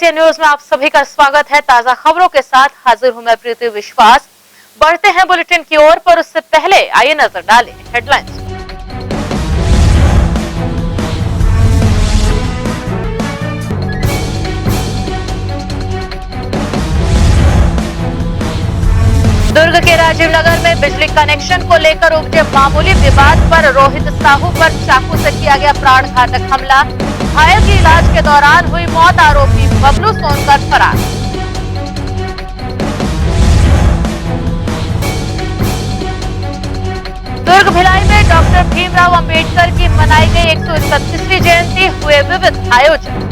Asian news में आप सभी का स्वागत है। ताजा खबरों के साथ हाजिर हूं मैं प्रीति विश्वास। बढ़ते हैं बुलेटिन की ओर, पर उससे पहले आइए नजर डालें हेडलाइंस। दुर्ग के राजीव नगर में बिजली कनेक्शन को लेकर उपजे मामूली विवाद पर रोहित साहू पर चाकू से किया गया प्राणघातक हमला। घायल की इलाज के दौरान हुई मौत, आरोपी बबलू सोनकर फरार। दुर्ग भिलाई में डॉक्टर भीमराव अंबेडकर की मनाई गई 131वीं जयंती, हुए विविध आयोजन।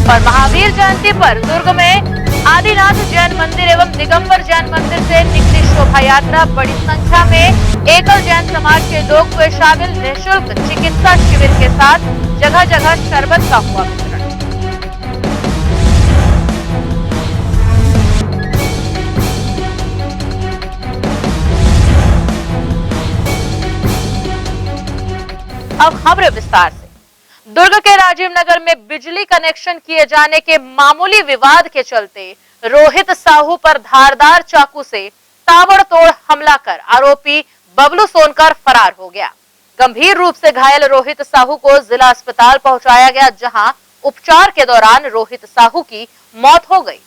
और महावीर जयंती पर दुर्ग में आदिनाथ जैन मंदिर एवं दिगंबर जैन मंदिर से निकली शोभा यात्रा। बड़ी संख्या में एकल जैन समाज के लोग हुए शामिल। निःशुल्क चिकित्सा शिविर के साथ जगह जगह शरबत का हुआ वितरण। अब खबरें विस्तार से। दुर्ग के राजीव नगर में बिजली कनेक्शन किए जाने के मामूली विवाद के चलते रोहित साहू पर धारदार चाकू से ताबड़तोड़ हमला कर आरोपी बबलू सोनकर फरार हो गया। गंभीर रूप से घायल रोहित साहू को जिला अस्पताल पहुंचाया गया, जहां उपचार के दौरान रोहित साहू की मौत हो गई।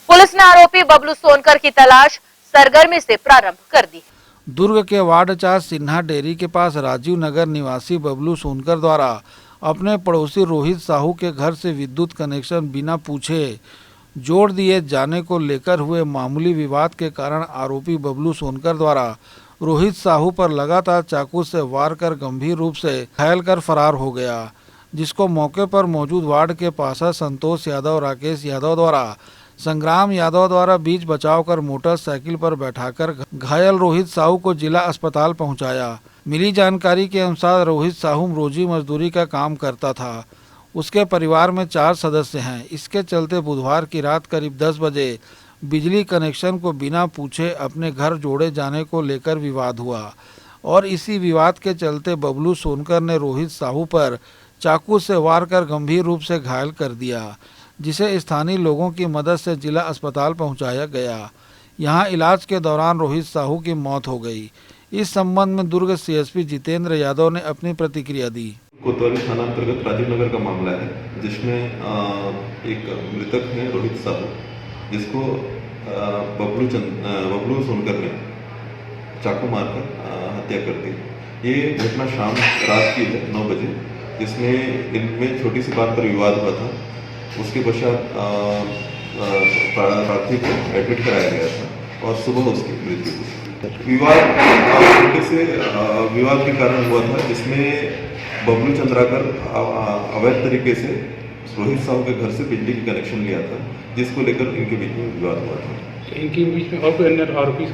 पुलिस ने आरोपी बबलू सोनकर की तलाश सरगर्मी से प्रारंभ कर दी। दुर्ग के वार्ड 4 सिन्हा डेयरी के पास राजीव नगर निवासी बबलू सोनकर द्वारा अपने पड़ोसी रोहित साहू के घर से विद्युत कनेक्शन बिना पूछे जोड़ दिए जाने को लेकर हुए मामूली विवाद के कारण आरोपी बबलू सोनकर द्वारा रोहित साहू पर लगातार चाकू से वार कर गंभीर रूप से घायल कर फरार हो गया, जिसको मौके पर मौजूद वार्ड के पार्षद संतोष यादव, राकेश यादव द्वारा संग्राम यादव द्वारा बीच बचाव कर मोटरसाइकिल पर बैठाकर घायल रोहित साहू को जिला अस्पताल पहुंचाया। मिली जानकारी के अनुसार रोहित साहू रोजी मजदूरी का काम करता था। उसके परिवार में 4 सदस्य हैं। इसके चलते बुधवार की रात करीब 10 बजे बिजली कनेक्शन को बिना पूछे अपने घर जोड़े जाने को लेकर विवाद हुआ और इसी विवाद के चलते बबलू सोनकर ने रोहित साहू पर चाकू से वार कर गंभीर रूप से घायल कर दिया, जिसे स्थानीय लोगों की मदद से जिला अस्पताल पहुंचाया गया। यहां इलाज के दौरान रोहित साहू की मौत हो गई। इस संबंध में दुर्ग सीएसपी जितेंद्र यादव ने अपनी प्रतिक्रिया दी। कोतवाली थाना अंतर्गत राजीव नगर का मामला है, जिसमें एक मृतक है रोहित साहू, जिसको बबलू सोनकर ने चाकू मारकर हत्या कर दी। ये घटना शाम रात की है 9 बजे, जिसमें इनमें छोटी सी बात पर विवाद हुआ था। उसके पश्चात पार्थिव को एडमिट कराया गया था और सुबह उसकी मृत्यु हुई। विवाद के कारण हुआ था, जिसमें बबलू चंद्राकर अवैध तरीके से रोहित साहू के घर से बिजली की कनेक्शन लिया था, जिसको लेकर इनके बीच में विवाद हुआ था। इनके बीच में और कोई अन्य आरोपी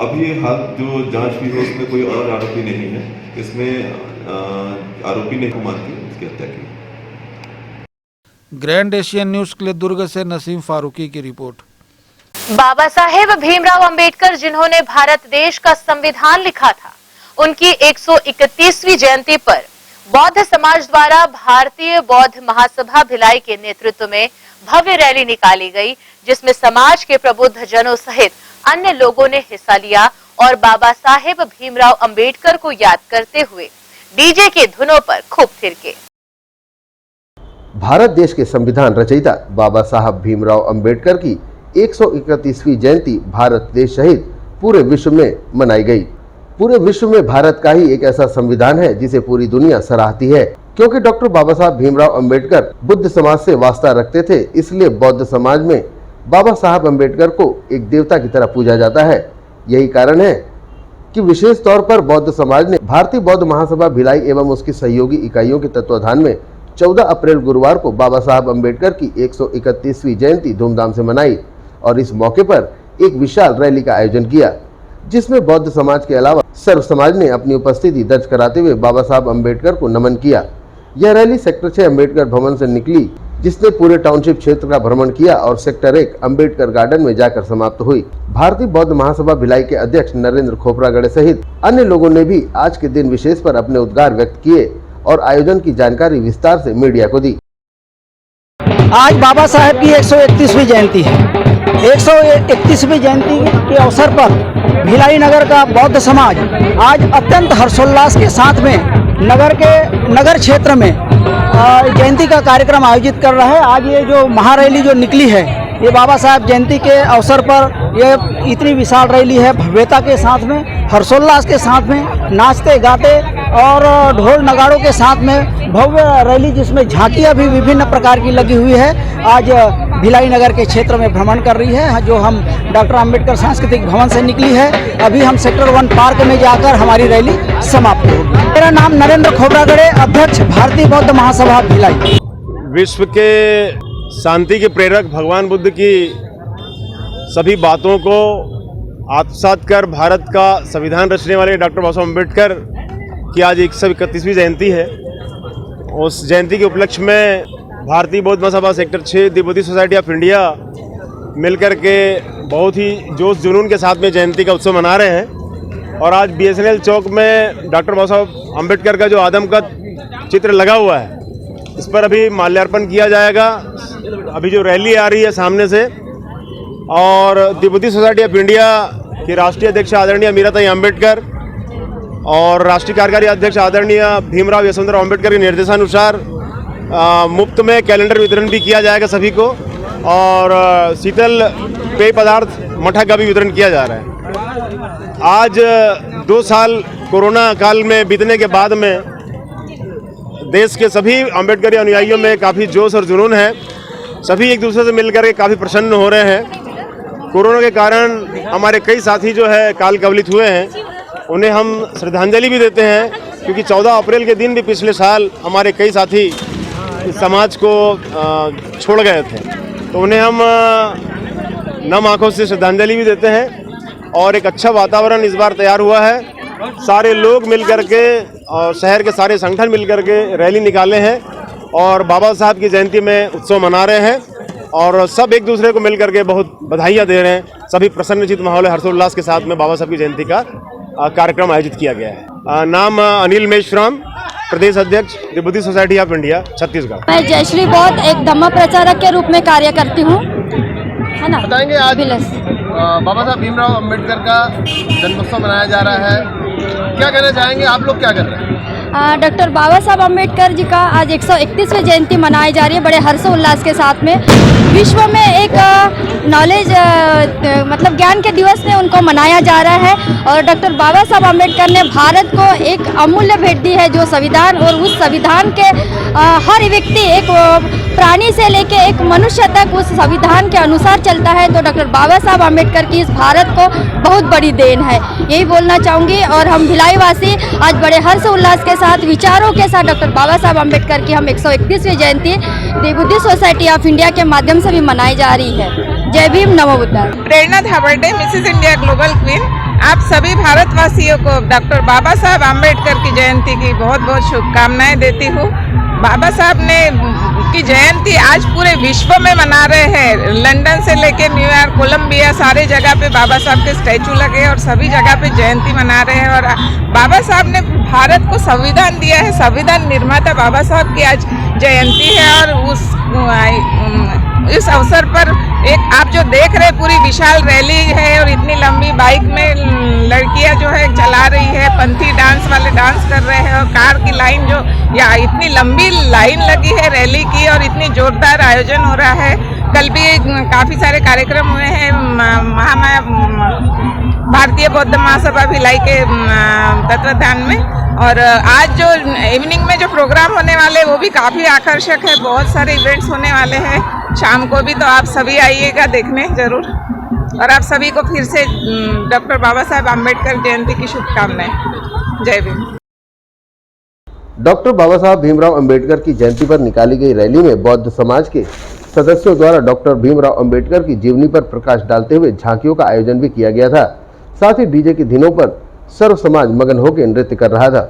अभी हाल जो जांच हुई है उसमें कोई और आरोपी नहीं है। इसमें आरोपी ने को मार के उसकी हत्या की। ग्रैंड एशियन न्यूज के लिए दुर्ग से नसीम फारूकी की रिपोर्ट। बाबा साहेब भीमराव अंबेडकर, जिन्होंने भारत देश का संविधान लिखा था, उनकी 131वीं जयंती पर बौद्ध समाज द्वारा भारतीय बौद्ध महासभा भिलाई के नेतृत्व में भव्य रैली निकाली गई, जिसमें समाज के प्रबुद्ध जनों सहित अन्य लोगों ने हिस्सा लिया और बाबा साहेब भीमराव अंबेडकर को याद करते हुए डीजे की धुनों पर खूब थिरके। भारत देश के संविधान रचयिता बाबा साहब भीमराव अंबेडकर की 131वीं जयंती भारत देश सहित पूरे विश्व में मनाई गई। पूरे विश्व में भारत का ही एक ऐसा संविधान है जिसे पूरी दुनिया सराहती है, क्योंकि डॉक्टर बाबा साहब भीमराव अंबेडकर बुद्ध समाज से वास्ता रखते थे। इसलिए बौद्ध समाज में बाबा साहब अंबेडकर को एक देवता की तरह पूजा जाता है। यही कारण है कि विशेष तौर पर बौद्ध समाज ने भारतीय बौद्ध महासभा भिलाई एवं उसकी सहयोगी इकाइयों के तत्वाधान में 14 अप्रैल गुरुवार को बाबा साहब अंबेडकर की 131वीं जयंती धूमधाम से मनाई और इस मौके पर एक विशाल रैली का आयोजन किया, जिसमें बौद्ध समाज के अलावा सर्व समाज ने अपनी उपस्थिति दर्ज कराते हुए बाबा साहब अंबेडकर को नमन किया। यह रैली सेक्टर 6 अंबेडकर भवन से निकली जिसने पूरे टाउनशिप क्षेत्र का भ्रमण किया और सेक्टर 1 अंबेडकर गार्डन में जाकर समाप्त हुई। भारतीय बौद्ध महासभा भिलाई के अध्यक्ष नरेंद्र खोपरागड़े सहित अन्य लोगों ने भी आज के दिन विशेष पर अपने उद्गार व्यक्त किए और आयोजन की जानकारी विस्तार से मीडिया को दी। आज बाबा साहेब की 131वीं जयंती है। 131वीं जयंती के अवसर पर भिलाई नगर का बौद्ध समाज आज अत्यंत हर्षोल्लास के साथ में नगर क्षेत्र में जयंती का कार्यक्रम आयोजित कर रहा है। आज ये जो महारैली जो निकली है, ये बाबा साहेब जयंती के अवसर पर ये इतनी विशाल रैली है, भव्यता के साथ में, हर्षोल्लास के साथ में, नाचते गाते और ढोल नगाड़ों के साथ में भव्य रैली, जिसमें झांकियां भी विभिन्न प्रकार की लगी हुई है, आज भिलाई नगर के क्षेत्र में भ्रमण कर रही है। जो हम डॉक्टर अंबेडकर सांस्कृतिक भवन से निकली है, अभी हम सेक्टर 1 पार्क में जाकर हमारी रैली समाप्त होगी। मेरा नाम नरेंद्र खोपरागड़े, अध्यक्ष भारतीय बौद्ध महासभा भिलाई। विश्व के शांति के प्रेरक भगवान बुद्ध की सभी बातों को आत्मसात कर भारत का संविधान रचने वाले डॉक्टर बाबा साहब अम्बेडकर की आज 131वीं जयंती है। उस जयंती के उपलक्ष्य में Bharatiya Bauddha Mahasabha sector 6 the Buddhist society of India मिलकर के बहुत ही जोश जुनून के साथ में जयंती का उत्सव मना रहे हैं। और आज BSNL चौक में डॉक्टर बाबा साहब अम्बेडकर का जो आदम का चित्र लगा हुआ है, इस पर अभी माल्यार्पण किया जाएगा। अभी जो रैली आ रही है सामने से, और the Buddhist society of India के राष्ट्रीय अध्यक्ष आदरणीय मीराताई अम्बेडकर और राष्ट्रीय कार्यकारी अध्यक्ष आदरणीय भीमराव यशवंतराव अम्बेडकर के निर्देशानुसार मुफ्त में कैलेंडर वितरण भी किया जाएगा सभी को, और शीतल पेय पदार्थ मठा का भी वितरण किया जा रहा है। आज 2 साल कोरोना काल में बीतने के बाद में देश के सभी अम्बेडकरी अनुयायियों में काफ़ी जोश और जुनून है। सभी एक दूसरे से मिलकर के काफ़ी प्रसन्न हो रहे हैं। कोरोना के कारण हमारे कई साथी जो है काल कवलित हुए हैं, उन्हें हम श्रद्धांजलि भी देते हैं, क्योंकि 14 अप्रैल के दिन भी पिछले साल हमारे कई साथी इस समाज को छोड़ गए थे, तो उन्हें हम नम आंखों से श्रद्धांजलि भी देते हैं। और एक अच्छा वातावरण इस बार तैयार हुआ है। सारे लोग मिलकर के और शहर के सारे संगठन मिलकर के रैली निकाले हैं और बाबा साहब की जयंती में उत्सव मना रहे हैं, और सब एक दूसरे को मिलकर के बहुत बधाइयाँ दे रहे हैं। सभी प्रसन्नचित माहौल है, हर्षोल्लास के साथ में बाबा साहब की जयंती का कार्यक्रम आयोजित किया गया है। नाम अनिल मेश्राम, प्रदेश अध्यक्ष the Buddhist society of India, Chhattisgarh. मैं जयश्री बौद्ध एक धम्म प्रचारक के रूप में कार्य करती हूँ, है ना। बताएंगे आज बाबा साहब भीमराव अम्बेडकर का जन्मोत्सव मनाया जा रहा है, क्या कहना चाहेंगे? आप लोग क्या कर रहे हैं? डॉक्टर बाबा साहब अम्बेडकर जी का आज 131वीं जयंती मनाई जा रही है बड़े हर्षोल्लास के साथ में। विश्व में एक नॉलेज मतलब ज्ञान के दिवस में उनको मनाया जा रहा है। और डॉक्टर बाबा साहब अम्बेडकर ने भारत को एक अमूल्य भेंट दी है, जो संविधान, और उस संविधान के हर व्यक्ति एक प्राणी से लेके एक मनुष्य तक उस संविधान के अनुसार चलता है। तो डॉक्टर बाबा साहब अम्बेडकर की इस भारत को बहुत बड़ी देन है, यही बोलना चाहूँगी। और हम भिलाई वासी आज बड़े हर्ष उल्लास के साथ, विचारों के साथ डॉक्टर बाबा साहब अम्बेडकर की हम 131वीं जयंती the Buddhist society of India के माध्यम से भी मनाई जा रही है। जय भीम, नमो बुद्धाय। प्रेरणा धाबड़े, मिसेस इंडिया ग्लोबल क्वीन, आप सभी भारतवासियों को डॉक्टर बाबा साहब अम्बेडकर की जयंती की बहुत बहुत शुभकामनाएं देती हूँ। बाबा साहब ने की जयंती आज पूरे विश्व में मना रहे हैं। लंदन से लेके न्यूयॉर्क, कोलंबिया, सारे जगह पे बाबा साहब के स्टैचू लगे और सभी जगह पे जयंती मना रहे हैं। और बाबा साहब ने भारत को संविधान दिया है, संविधान निर्माता बाबा साहब की आज जयंती है। और इस अवसर पर एक आप जो देख रहे पूरी विशाल रैली है और इतनी लंबी बाइक में लड़कियां जो है चला रही है, पंथी डांस वाले डांस कर रहे हैं, और कार की लाइन जो या इतनी लंबी लाइन लगी है रैली की, और इतनी जोरदार आयोजन हो रहा है। कल भी काफ़ी सारे कार्यक्रम हुए हैं महामाया भारतीय बौद्ध महासभा भिलाई के तत्वाधान में। और आज जो इवनिंग में जो प्रोग्राम होने वाले वो भी काफ़ी आकर्षक है, बहुत सारे इवेंट्स होने वाले हैं शाम को भी, तो आप सभी आइएगा देखने जरूर। और आप सभी को फिर से डॉक्टर बाबा साहब अम्बेडकर जयंती की शुभकामनाएं। जय भीम। डॉक्टर बाबा साहब भीमराव अम्बेडकर की जयंती पर निकाली गई रैली में बौद्ध समाज के सदस्यों द्वारा डॉक्टर भीमराव अम्बेडकर की जीवनी पर प्रकाश डालते हुए झांकियों का आयोजन भी किया गया था। साथ ही डीजे की धुनों पर सर्व समाज मगन होकर नृत्य कर रहा था।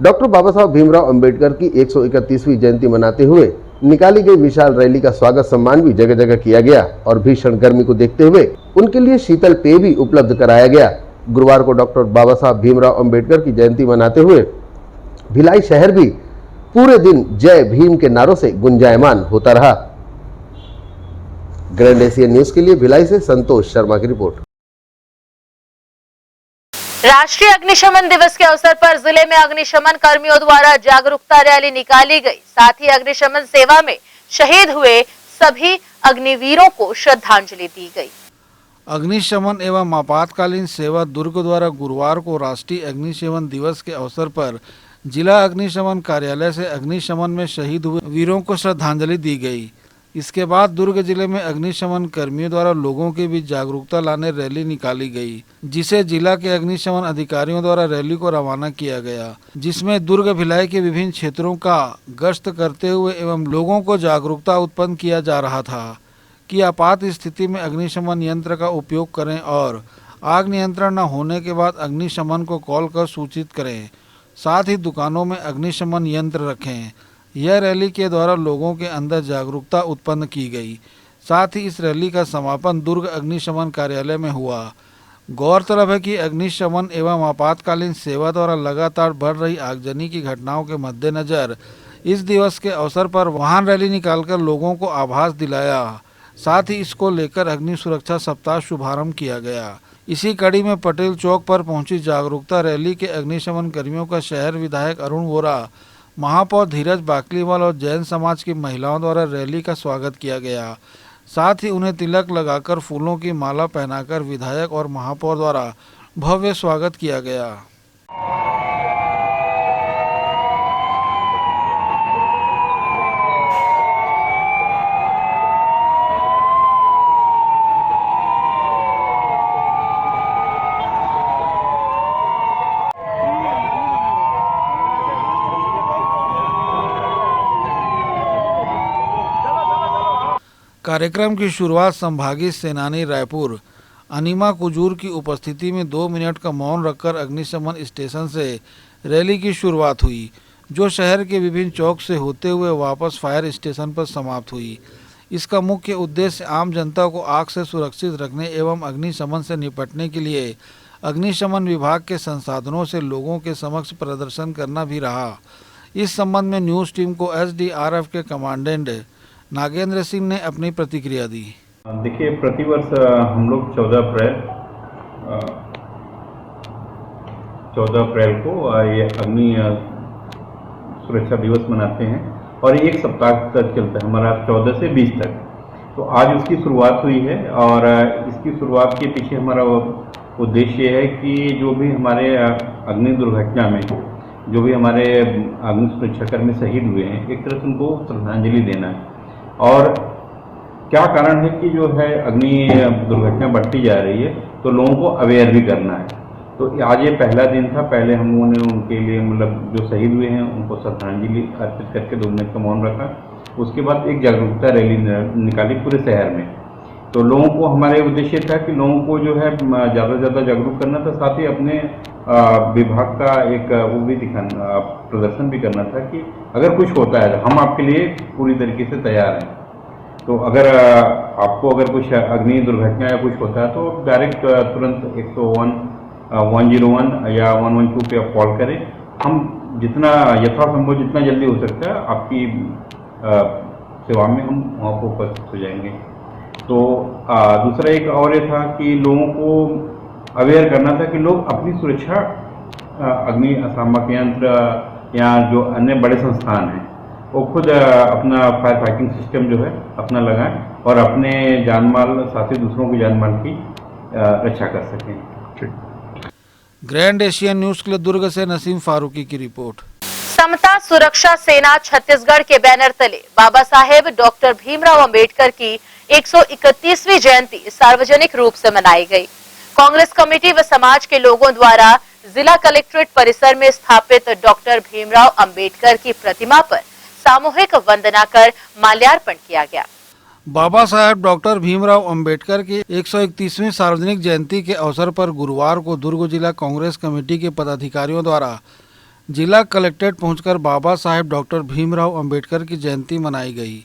डॉक्टर बाबा साहब भीमराव अंबेडकर की 131वीं जयंती मनाते हुए निकाली गई विशाल रैली का स्वागत सम्मान भी जगह जगह किया गया और भीषण गर्मी को देखते हुए उनके लिए शीतल पेय भी उपलब्ध कराया गया। गुरुवार को डॉक्टर बाबा साहब भीमराव अंबेडकर की जयंती मनाते हुए भिलाई शहर भी पूरे दिन जय भीम के नारों से गुंजायमान होता रहा। ग्रैंड एशियन न्यूज के लिए भिलाई से संतोष शर्मा की रिपोर्ट। राष्ट्रीय अग्निशमन दिवस के अवसर पर जिले में अग्निशमन कर्मियों द्वारा जागरूकता रैली निकाली गई। साथ ही अग्निशमन सेवा में शहीद हुए सभी अग्निवीरों को श्रद्धांजलि दी गई। अग्निशमन एवं आपातकालीन सेवा दुर्ग द्वारा गुरुवार को राष्ट्रीय अग्निशमन दिवस के अवसर पर जिला अग्निशमन कार्यालय से अग्निशमन में शहीद हुए वीरों को श्रद्धांजलि दी गई। इसके बाद दुर्ग जिले में अग्निशमन कर्मियों द्वारा लोगों के बीच जागरूकता लाने रैली निकाली गई, जिसे जिला के अग्निशमन अधिकारियों द्वारा रैली को रवाना किया गया, जिसमें दुर्ग भिलाई के विभिन्न क्षेत्रों का गश्त करते हुए एवं लोगों को जागरूकता उत्पन्न किया जा रहा था कि आपात स्थिति में अग्निशमन यंत्र का उपयोग करें और आग नियंत्रण न होने के बाद अग्निशमन को कॉल कर सूचित करें। साथ ही दुकानों में अग्निशमन यंत्र रखें। यह रैली के द्वारा लोगों के अंदर जागरूकता उत्पन्न की गई। साथ ही इस रैली का समापन दुर्ग अग्निशमन कार्यालय में हुआ। गौरतलब है कि अग्निशमन एवं आपातकालीन सेवा द्वारा लगातार बढ़ रही आगजनी की घटनाओं के मद्देनजर इस दिवस के अवसर पर वाहन रैली निकालकर लोगों को आभास दिलाया। साथ ही इसको लेकर अग्नि सुरक्षा सप्ताह शुभारंभ किया गया। इसी कड़ी में पटेल चौक पर पहुंची जागरूकता रैली के अग्निशमन कर्मियों का शहर विधायक अरुण वोरा, महापौर धीरज बाकलीवाल और जैन समाज की महिलाओं द्वारा रैली का स्वागत किया गया। साथ ही उन्हें तिलक लगाकर फूलों की माला पहनाकर विधायक और महापौर द्वारा भव्य स्वागत किया गया। कार्यक्रम की शुरुआत संभागीय सेनानी रायपुर अनिमा कुजूर की उपस्थिति में 2 मिनट का मौन रखकर अग्निशमन स्टेशन से रैली की शुरुआत हुई, जो शहर के विभिन्न चौक से होते हुए वापस फायर स्टेशन पर समाप्त हुई। इसका मुख्य उद्देश्य आम जनता को आग से सुरक्षित रखने एवं अग्निशमन से निपटने के लिए अग्निशमन विभाग के संसाधनों से लोगों के समक्ष प्रदर्शन करना भी रहा। इस संबंध में न्यूज़ टीम को SDRF के कमांडेंट नागेंद्र सिंह ने अपनी प्रतिक्रिया दी। देखिए, प्रतिवर्ष हम लोग 14 अप्रैल को ये अग्नि सुरक्षा दिवस मनाते हैं और एक सप्ताह तक चलता है हमारा 14 से 20 तक। तो आज उसकी शुरुआत हुई है और इसकी शुरुआत के पीछे हमारा उद्देश्य है कि जो भी हमारे अग्नि दुर्घटना में जो भी हमारे अग्नि सुरक्षाकर्मी शहीद हुए हैं, एक तरह से उनको श्रद्धांजलि देना है। और क्या कारण है कि जो है अग्नि दुर्घटना बढ़ती जा रही है, तो लोगों को अवेयर भी करना है। तो आज ये पहला दिन था। पहले हम लोगों ने उनके लिए मतलब जो शहीद हुए हैं उनको श्रद्धांजलि अर्पित करके 2 मिनट का मौन रखा। उसके बाद एक जागरूकता रैली निकाली पूरे शहर में। तो लोगों को, हमारे उद्देश्य था कि लोगों को जो है ज़्यादा से ज़्यादा जागरूक करना था। साथ ही अपने विभाग का एक वो भी दिखाना, प्रदर्शन भी करना था कि अगर कुछ होता है हम आपके लिए पूरी तरीके से तैयार हैं। तो अगर आपको अगर कुछ अग्नि दुर्घटना या कुछ होता है तो डायरेक्ट तुरंत 101, 101 या 112 पे आप कॉल करें। हम जितना यथासंभव जितना जल्दी हो सकता है आपकी सेवा में हम वहाँ पर उपस्थित हो जाएंगे। तो दूसरा एक और ये था कि लोगों को अवेयर करना था कि लोग अपनी सुरक्षा अग्निशामक यंत्र या जो अन्य बड़े संस्थान हैं वो खुद अपना फायर फाइटिंग सिस्टम जो है अपना लगाएं और अपने जान माल, साथ ही दूसरों की जान माल की रक्षा कर सकें। ग्रैंड एशियन न्यूज़ के लिए दुर्ग से नसीम फारूकी की रिपोर्ट। समता सुरक्षा सेना छत्तीसगढ़ के बैनर तले बाबा साहेब डॉक्टर भीमराव अंबेडकर की 131वीं जयंती सार्वजनिक रूप से मनाई गई। कांग्रेस कमेटी व समाज के लोगों द्वारा जिला कलेक्ट्रेट परिसर में स्थापित डॉक्टर भीमराव अंबेडकर की प्रतिमा पर सामूहिक वंदना कर माल्यार्पण किया गया। बाबा साहेब डॉक्टर भीमराव अंबेडकर की 131वीं सार्वजनिक जयंती के अवसर पर गुरुवार को दुर्ग जिला कांग्रेस कमेटी के पदाधिकारियों द्वारा जिला कलेक्ट्रेट पहुंचकर बाबा साहेब डॉक्टर भीमराव अंबेडकर की जयंती मनाई गई।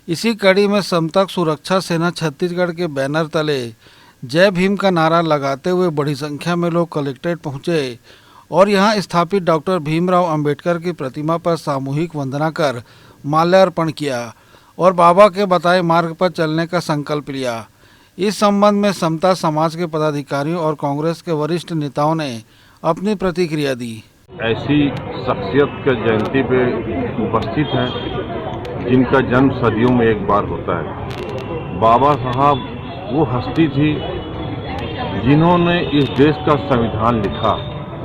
इसी कड़ी में समतक सुरक्षा सेना छत्तीसगढ़ के बैनर तले जय भीम का नारा लगाते हुए बड़ी संख्या में लोग कलेक्ट्रेट पहुंचे और यहां स्थापित डॉक्टर भीमराव अंबेडकर की प्रतिमा पर सामूहिक वंदना कर माल्यार्पण किया और बाबा के बताए मार्ग पर चलने का संकल्प लिया। इस संबंध में समता समाज के पदाधिकारियों और कांग्रेस के वरिष्ठ नेताओं ने अपनी प्रतिक्रिया दी। ऐसी शख्सियत के जयंती पे उपस्थित हैं जिनका जन्म सदियों में एक बार होता है। बाबा साहब वो हस्ती थी जिन्होंने इस देश का संविधान लिखा।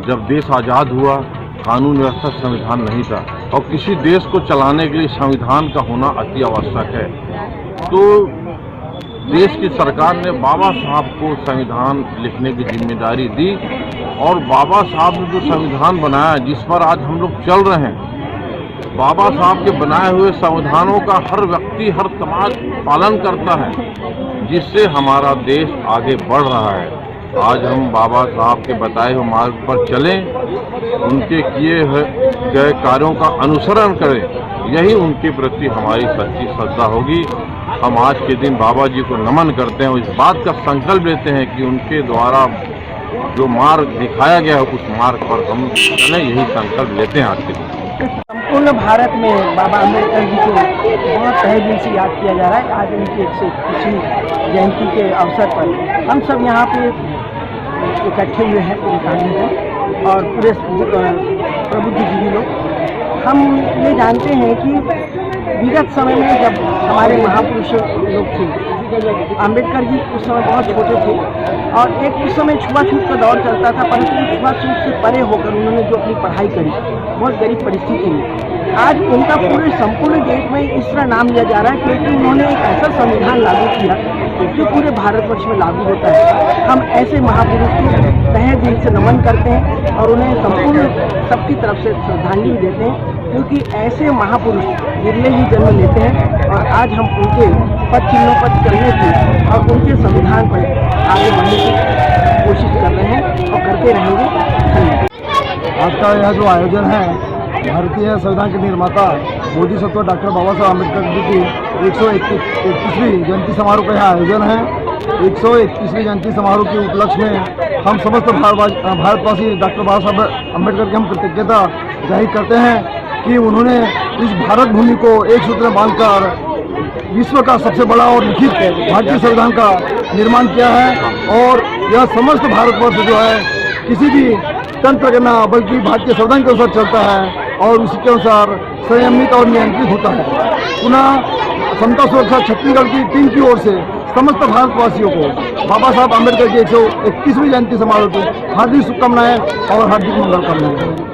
जब देश आज़ाद हुआ कानून व्यवस्था संविधान नहीं था और किसी देश को चलाने के लिए संविधान का होना अति आवश्यक है। तो देश की सरकार ने बाबा साहब को संविधान लिखने की जिम्मेदारी दी और बाबा साहब ने जो संविधान बनाया जिस पर आज हम लोग चल रहे हैं, बाबा साहब के बनाए हुए संविधानों का हर व्यक्ति हर समाज पालन करता है, जिससे हमारा देश आगे बढ़ रहा है। आज हम बाबा साहब के बताए हुए मार्ग पर चलें, उनके किए गए कार्यों का अनुसरण करें, यही उनके प्रति हमारी सच्ची श्रद्धा होगी। हम आज के दिन बाबा जी को नमन करते हैं और इस बात का संकल्प लेते हैं कि उनके द्वारा जो मार्ग दिखाया गया है उस मार्ग पर हम चलें, यही संकल्प लेते हैं आज के दिन। संपूर्ण भारत में बाबा अम्बेडकर जी को बहुत तहे दिल से याद किया जा रहा है। आज उनकी 121वीं जयंती के अवसर पर हम सब यहाँ पे इकट्ठे हुए हैं पूरे कांग्रेस और पूरे प्रबुद्धजीवी लोग। हम ये जानते हैं कि विगत समय में जब हमारे महापुरुष लोग थे, अम्बेडकर जी उस समय बहुत छोटे थे और एक उस समय छुआछूत का दौर चलता था, परंतु छुआछूत से परे होकर उन्होंने जो अपनी पढ़ाई करी बहुत गरीब परिस्थिति में, आज उनका पूरे संपूर्ण देश में इस तरह नाम लिया जा रहा है क्योंकि उन्होंने एक ऐसा संविधान लागू किया जो पूरे भारतवर्ष में लागू होता है। हम ऐसे महापुरुष को तहे दिल से नमन करते हैं और उन्हें संपूर्ण सबकी तरफ से श्रद्धांजलि देते हैं क्योंकि ऐसे महापुरुष विरले ही जन्म लेते हैं और आज हम उनके पद चिन्हों पर चलने की और उनके संविधान पर आगे बढ़ने की कोशिश कर रहे हैं और करते रहेंगे। धन्यवाद। आज का यह जो आयोजन है भारतीय संविधान के निर्माता बोधिसत्व डॉक्टर बाबा साहब अम्बेडकर जी की 121वीं जयंती समारोह का यह आयोजन है। 121वीं जयंती समारोह के उपलक्ष्य में हम समस्त भारतवासी डॉक्टर बाबा साहब अम्बेडकर की हम कृतज्ञता जाहिर करते हैं कि उन्होंने इस भारत भूमि को एक सूत्र में बांधकर विश्व का सबसे बड़ा और लिखित भारतीय संविधान का निर्माण किया है और यह समस्त भारतवर्ष जो है किसी भी तंत्र के न बल्कि भारतीय संविधान के अनुसार चलता है और उसके अनुसार संयमित और नियंत्रित होता है। पुनः समता सुरक्षा छत्तीसगढ़ की टीम की ओर से समस्त भारतवासियों को बाबा साहब अम्बेडकर की 121वीं जयंती समारोह की हार्दिक शुभकामनाएं और हार्दिक मंगल कामनाएं।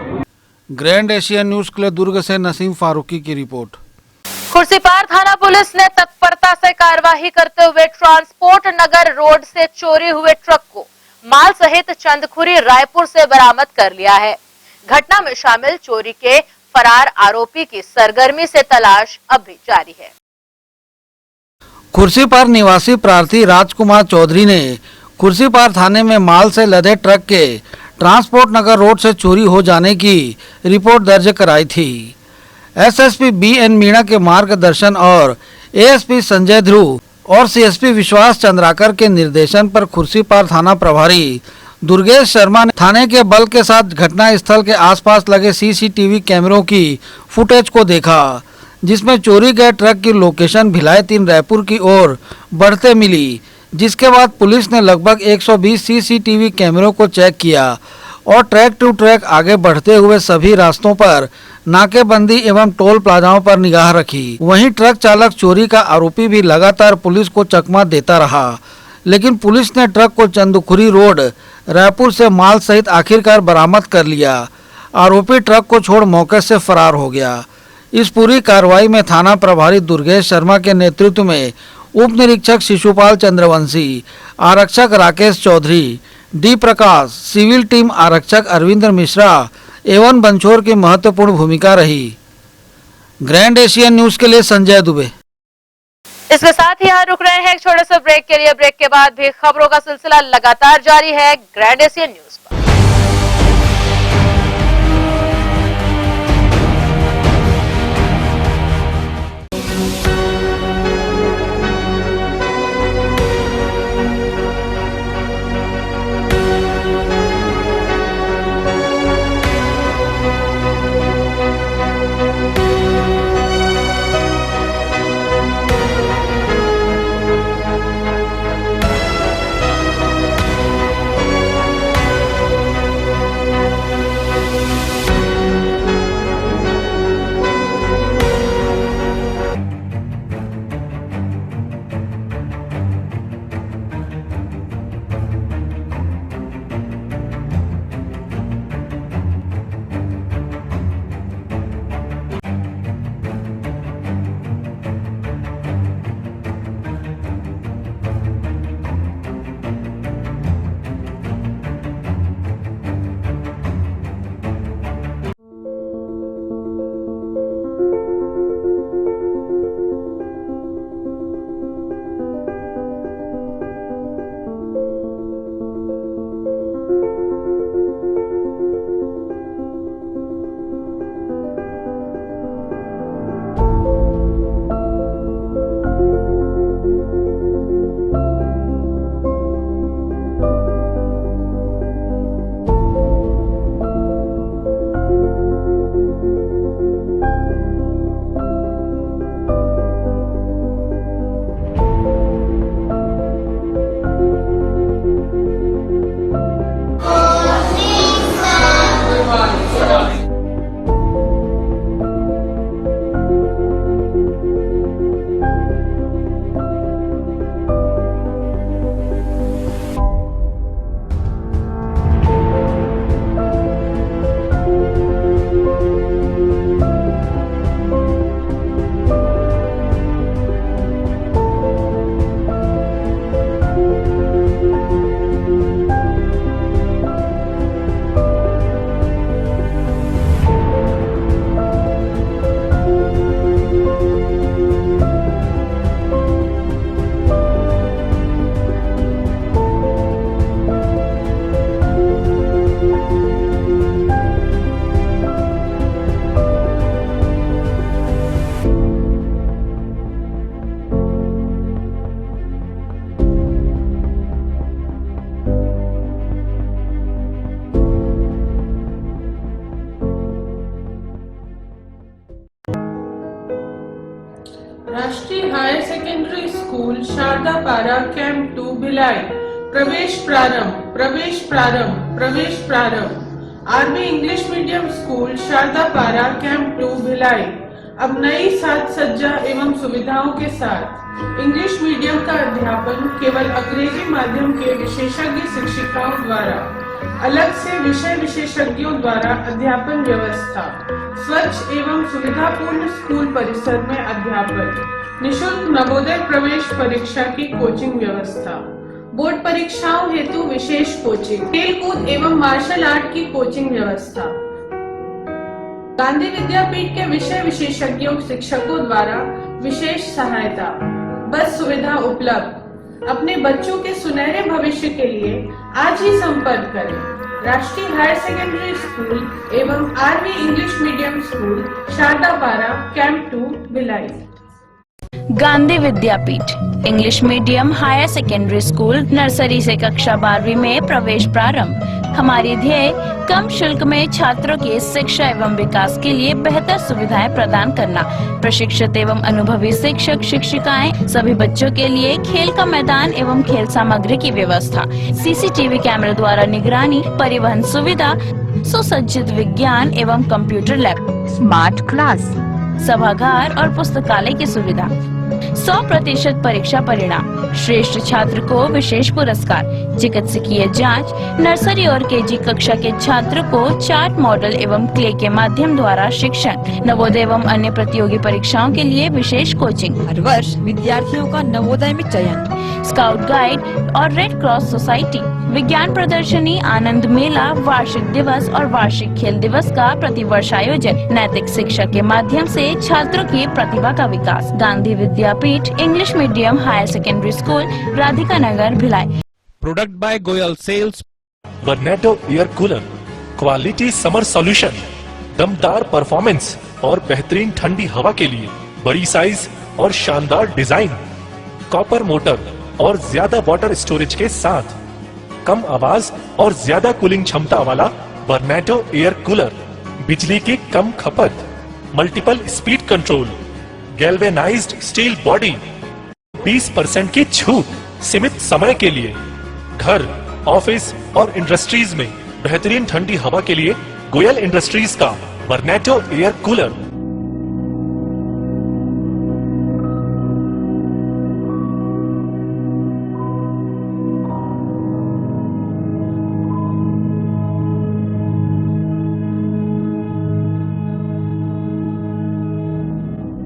ग्रैंड एशिया न्यूज के लिए दुर्ग से नसीम फारूकी की रिपोर्ट। खुर्सीपार थाना पुलिस ने तत्परता से कार्यवाही करते हुए ट्रांसपोर्ट नगर रोड से चोरी हुए ट्रक को माल सहित चंदखुरी रायपुर से बरामद कर लिया है। घटना में शामिल चोरी के फरार आरोपी की सरगर्मी से तलाश अब भी जारी है। खुर्सीपार निवासी प्रार्थी राजकुमार चौधरी ने खुर्सीपार थाने में माल से लदे ट्रक के ट्रांसपोर्ट नगर रोड से चोरी हो जाने की रिपोर्ट दर्ज कराई थी। एसएसपी BN मीणा के मार्गदर्शन और ASP संजय ध्रुव और CSP विश्वास चंद्राकर के निर्देशन पर खुर्सीपार थाना प्रभारी दुर्गेश शर्मा ने थाने के बल के साथ घटना स्थल के आसपास लगे CCTV कैमरों की फुटेज को देखा, जिसमें चोरी गए ट्रक की लोकेशन भिलाई 3 रायपुर की ओर बढ़ते मिली। जिसके बाद पुलिस ने लगभग 120 CCTV कैमरों को चेक किया और ट्रैक टू ट्रैक आगे बढ़ते हुए सभी रास्तों पर नाकेबंदी एवं टोल प्लाजाओं पर निगाह रखी। वहीं ट्रक चालक चोरी का आरोपी भी लगातार पुलिस को चकमा देता रहा, लेकिन पुलिस ने ट्रक को चंदखुरी रोड रायपुर से माल सहित आखिरकार बरामद कर लिया। आरोपी ट्रक को छोड़ मौके से फरार हो गया। इस पूरी कार्रवाई में थाना प्रभारी दुर्गेश शर्मा के नेतृत्व में उप निरीक्षक शिशुपाल चंद्रवंशी, आरक्षक राकेश चौधरी, डी प्रकाश, सिविल टीम आरक्षक अरविंदर मिश्रा एवं बंछोर की महत्वपूर्ण भूमिका रही। ग्रैंड एशियन न्यूज के लिए संजय दुबे। इसके साथ ही यहाँ रुक रहे हैं एक छोटे से ब्रेक के लिए। ब्रेक के बाद भी खबरों का सिलसिला लगातार जारी है ग्रैंड एशियन न्यूज पर। राष्ट्रीय higher secondary school Shardapara camp 2 Bhilai. प्रवेश प्रारंभ, प्रवेश प्रारंभ, प्रवेश प्रारंभ। RB English medium school Shardapara camp 2 Bhilai अब नई साज सज्जा एवं सुविधाओं के साथ इंग्लिश मीडियम का अध्यापन केवल अंग्रेजी माध्यम के विशेषज्ञ शिक्षिकाओं द्वारा, अलग से विषय विशेषज्ञों द्वारा अध्यापन व्यवस्था, स्वच्छ एवं सुविधापूर्ण स्कूल परिसर में अध्यापन, निशुल्क नवोदय प्रवेश परीक्षा की कोचिंग व्यवस्था, बोर्ड परीक्षाओं हेतु विशेष कोचिंग, खेलकूद एवं मार्शल आर्ट की कोचिंग व्यवस्था, गांधी विद्यापीठ के विषय विशेषज्ञों शिक्षकों द्वारा विशेष सहायता, बस सुविधा उपलब्ध। अपने बच्चों के सुनहरे भविष्य के लिए आज ही संपर्क करें राष्ट्रीय हायर सेकेंडरी स्कूल एवं RV English medium school Shardapara camp 2 Bhilai. Gandhi Vidyapeeth English medium higher secondary school nursery से कक्षा 12वीं में प्रवेश प्रारंभ। हमारी ध्येय कम शुल्क में छात्रों की शिक्षा एवं विकास के लिए बेहतर सुविधाएं प्रदान करना। प्रशिक्षित एवं अनुभवी शिक्षक शिक्षिकाएं, सभी बच्चों के लिए खेल का मैदान एवं खेल सामग्री की व्यवस्था, सीसीटीवी कैमरे द्वारा निगरानी, परिवहन सुविधा, सुसज्जित विज्ञान एवं कंप्यूटर लैब, स्मार्ट क्लास, सभागार और पुस्तकालय की सुविधा, 100% परीक्षा परिणाम, श्रेष्ठ छात्र को विशेष पुरस्कार, चिकित्सकीय जांच, नर्सरी और केजी कक्षा के छात्र को चार्ट मॉडल एवं क्ले के माध्यम द्वारा शिक्षण, नवोदय एवं अन्य प्रतियोगी परीक्षाओं के लिए विशेष कोचिंग, हर वर्ष विद्यार्थियों का नवोदय में चयन, स्काउट गाइड और रेड क्रॉस सोसाइटी, विज्ञान प्रदर्शनी, आनंद मेला, वार्षिक दिवस और वार्षिक खेल दिवस का प्रतिवर्ष आयोजन, नैतिक शिक्षा के माध्यम से छात्रों की प्रतिभा का विकास। Gandhi Vidyapeeth English medium higher secondary school Radhika Nagar Bhilai. Product by Goyal sales. बर्नेटो air cooler, quality summer solution, दमदार परफॉर्मेंस और बेहतरीन ठंडी हवा के लिए बड़ी साइज और शानदार डिजाइन, कॉपर मोटर और ज्यादा वाटर स्टोरेज के साथ कम आवाज और ज्यादा कूलिंग क्षमता वाला बर्नेटो एयर कूलर, बिजली की कम खपत, multiple speed control, galvanized steel body, 20% की छूट, सीमित समय के लिए। घर, ऑफिस और इंडस्ट्रीज में बेहतरीन ठंडी हवा के लिए गोयल इंडस्ट्रीज का बर्नेटो air cooler.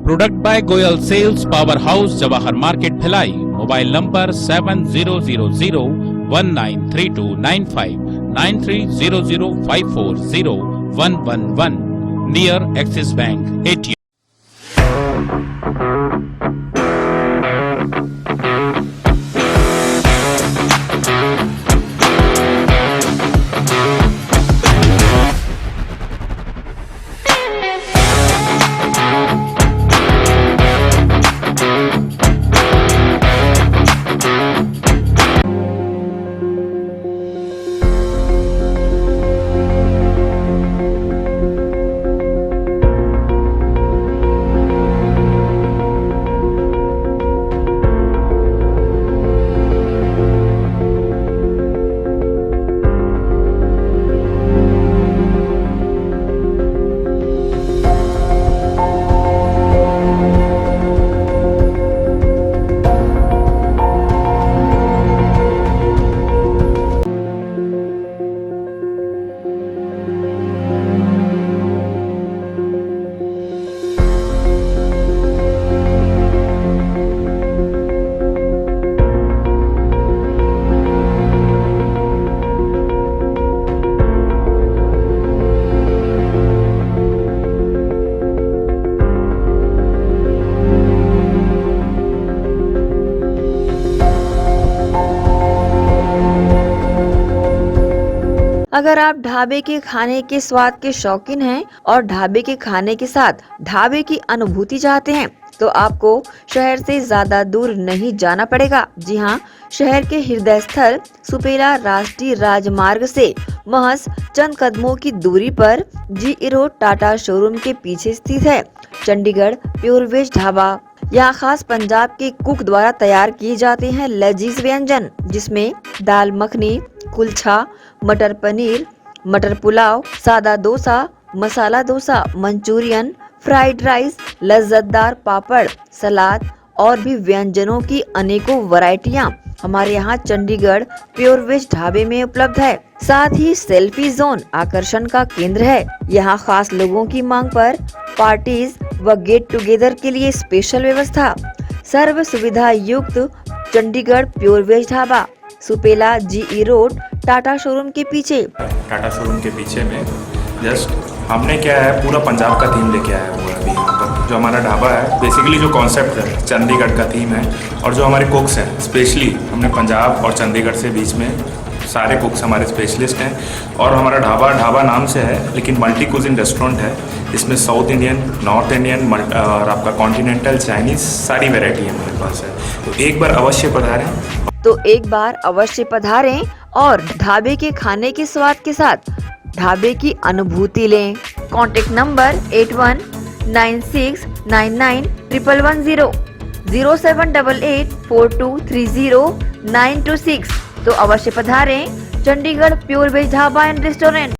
Product by Goyal sales, power house, Jawahar market Bhilai. Mobile number 7000193295 9300540111 near Axis bank ATM। अगर आप ढाबे के खाने के स्वाद के शौकीन हैं और ढाबे के खाने के साथ ढाबे की अनुभूति चाहते हैं तो आपको शहर से ज्यादा दूर नहीं जाना पड़ेगा। जी हाँ, शहर के हृदय स्थल सुपेला राष्ट्रीय राजमार्ग से महज चंद कदमों की दूरी पर GE रोड टाटा शोरूम के पीछे स्थित है चंडीगढ़ प्योर वेज ढाबा। यहाँ खास पंजाब के कुक द्वारा तैयार किए जाते हैं लजीज व्यंजन, जिसमें दाल मखनी, कुलचा, मटर पनीर, मटर पुलाव, सादा dosa, masala dosa, Manchurian, fried rice, लज्जतदार पापड़, सलाद और भी व्यंजनों की अनेकों वैरायटियां हमारे यहाँ चंडीगढ़ प्योर वेज ढाबे में उपलब्ध है। साथ ही सेल्फी जोन आकर्षण का केंद्र है। यहाँ खास लोगों की मांग पर पार्टीज व गेट टुगेदर के लिए स्पेशल व्यवस्था। सर्व सुविधा युक्त Chandigarh pure veg dhaba, Supela GE road, Tata showroom के पीछे। टाटा शोरूम के पीछे में जस्ट हमने क्या है पूरा पंजाब का थीम लेके आया हुआ है अभी यहाँ पर। जो हमारा ढाबा है बेसिकली जो कॉन्सेप्ट है चंडीगढ़ का थीम है, और जो हमारे कुक्स हैं स्पेशली हमने पंजाब और चंडीगढ़ से बीच में सारे कुक्स हमारे स्पेशलिस्ट हैं। और हमारा ढाबा नाम से है लेकिन मल्टी कुजिन रेस्टोरेंट है। इसमें साउथ इंडियन, नॉर्थ इंडियन और आपका कॉन्टिनेंटल, चाइनीज़ सारी वेराइटी हमारे पास है। तो एक बार अवश्य पधारें और ढाबे के खाने के स्वाद के साथ ढाबे की अनुभूति लें। Contact number 8196991110, 0788423096। तो अवश्य पधारें Chandigarh pure veg dhaba and restaurant.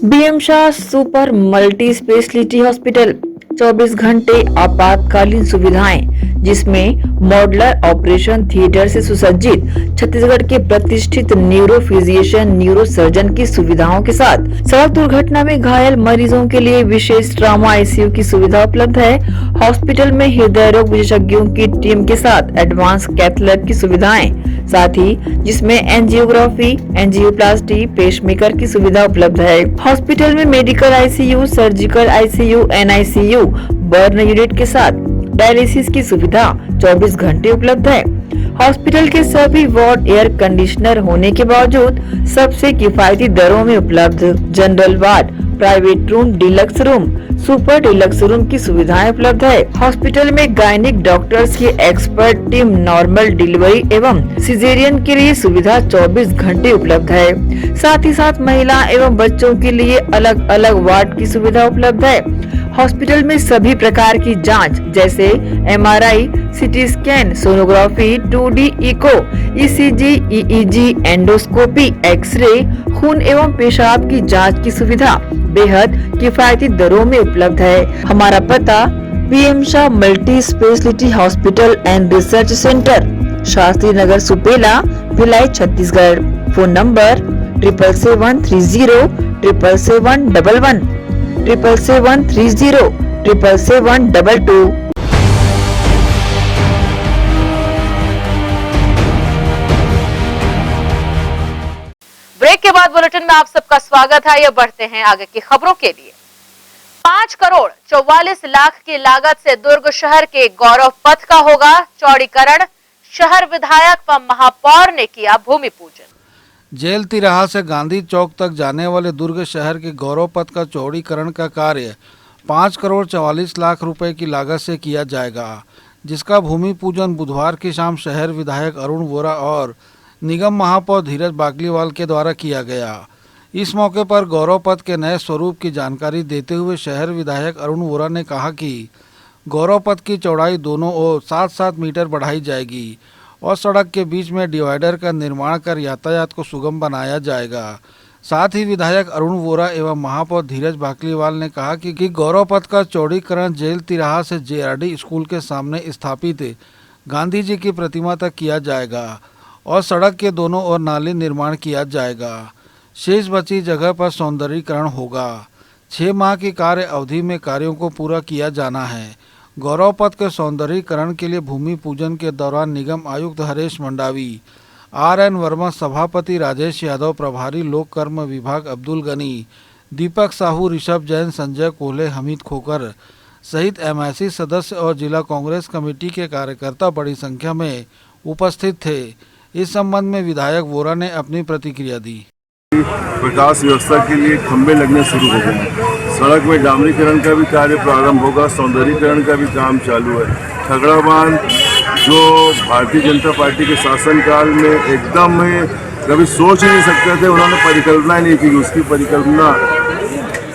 BM Shah super multi speciality hospital, 24 घंटे आपातकालीन सुविधाएं, जिसमें मॉडुलर ऑपरेशन थिएटर से सुसज्जित छत्तीसगढ़ के प्रतिष्ठित न्यूरो फिजिशियन, न्यूरो सर्जन की सुविधाओं के साथ सड़क दुर्घटना में घायल मरीजों के लिए विशेष ट्रॉमा ICU की सुविधा उपलब्ध है। हॉस्पिटल में हृदय रोग विशेषज्ञों की टीम के साथ एडवांस कैथ लैब की सुविधाएं, साथ ही जिसमें एंजियोग्राफी, एंजियोप्लास्टी, पेसमेकर की सुविधा उपलब्ध है। हॉस्पिटल में medical ICU, surgical ICU, NICU, burn unit के साथ डायलिसिस की सुविधा 24 घंटे उपलब्ध है। हॉस्पिटल के सभी वार्ड एयर कंडीशनर होने के बावजूद सबसे किफायती दरों में उपलब्ध। General ward, private room, deluxe room, super deluxe room की सुविधाएं उपलब्ध है। हॉस्पिटल में गायनिक डॉक्टर्स की एक्सपर्ट टीम नॉर्मल डिलीवरी एवं सिजेरियन के लिए सुविधा 24 घंटे उपलब्ध है। साथ ही साथ महिला एवं बच्चों के लिए अलग अलग वार्ड की सुविधा उपलब्ध है। हॉस्पिटल में सभी प्रकार की जांच जैसे MRI, CT scan, sonography, 2D echo, ECG, EEG, endoscopy, x ray, खून एवं पेशाब की जांच की सुविधा बेहद किफायती दरों में उपलब्ध है। हमारा पता BM Shah multi speciality hospital and research centre, Shastri Nagar, Supela, Bhilai, Chhattisgarh. Phone number 7773077711, 7730777722। Break के बाद बुलेटिन में आप सबका स्वागत है। ये बढ़ते हैं आगे की खबरों के लिए। 5 करोड़ 44 लाख की लागत से दुर्ग शहर के गौरव पथ का होगा चौड़ीकरण। शहर विधायक व महापौर ने किया भूमि पूजन। जेल तिराहा से गांधी चौक तक जाने वाले दुर्ग शहर के गौरव पथ का चौड़ीकरण का कार्य 5 करोड़ 44 लाख रुपए की लागत से किया जाएगा, जिसका भूमि पूजन बुधवार की शाम शहर विधायक अरुण वोरा और निगम महापौर धीरज बागलीवाल के द्वारा किया गया। इस मौके पर गौरव पथ के नए स्वरूप की जानकारी देते हुए शहर विधायक अरुण वोरा ने कहा कि गौरव पथ की चौड़ाई दोनों ओर 7-7 मीटर बढ़ाई जाएगी और सड़क के बीच में डिवाइडर का निर्माण कर यातायात को सुगम बनाया जाएगा। साथ ही विधायक अरुण वोरा एवं महापौर धीरज बागलीवाल ने कहा कि गौरव पथ का चौड़ीकरण जेल तिराहा से JRD स्कूल के सामने स्थापित गांधी जी की प्रतिमा तक किया जाएगा और सड़क के दोनों ओर नाली निर्माण किया जाएगा। शेष बची जगह पर सौंदर्यीकरण होगा। 6 माह की कार्य अवधि में कार्यों को पूरा किया जाना है। गौरव पथ के सौंदर्यीकरण के लिए भूमि पूजन के दौरान निगम आयुक्त हरेश मंडावी, RN वर्मा, सभापति राजेश यादव, प्रभारी लोक कर्म विभाग अब्दुल गनी, दीपक साहू, ऋषभ जैन, संजय कोल्हे, हमीद खोकर सहित MIC सदस्य और जिला कांग्रेस कमेटी के कार्यकर्ता बड़ी संख्या में उपस्थित थे। इस संबंध में विधायक वोरा ने अपनी प्रतिक्रिया दी। प्रकाश व्यवस्था के लिए खंभे लगने शुरू हो गए। सड़क में डामरीकरण का भी कार्य प्रारंभ होगा, सौंदर्यीकरण का भी काम चालू है। खगड़ा बांध जो भारतीय जनता पार्टी के शासनकाल में एकदम कभी सोच ही नहीं सकते थे, उन्होंने परिकल्पना ही नहीं की। उसकी परिकल्पना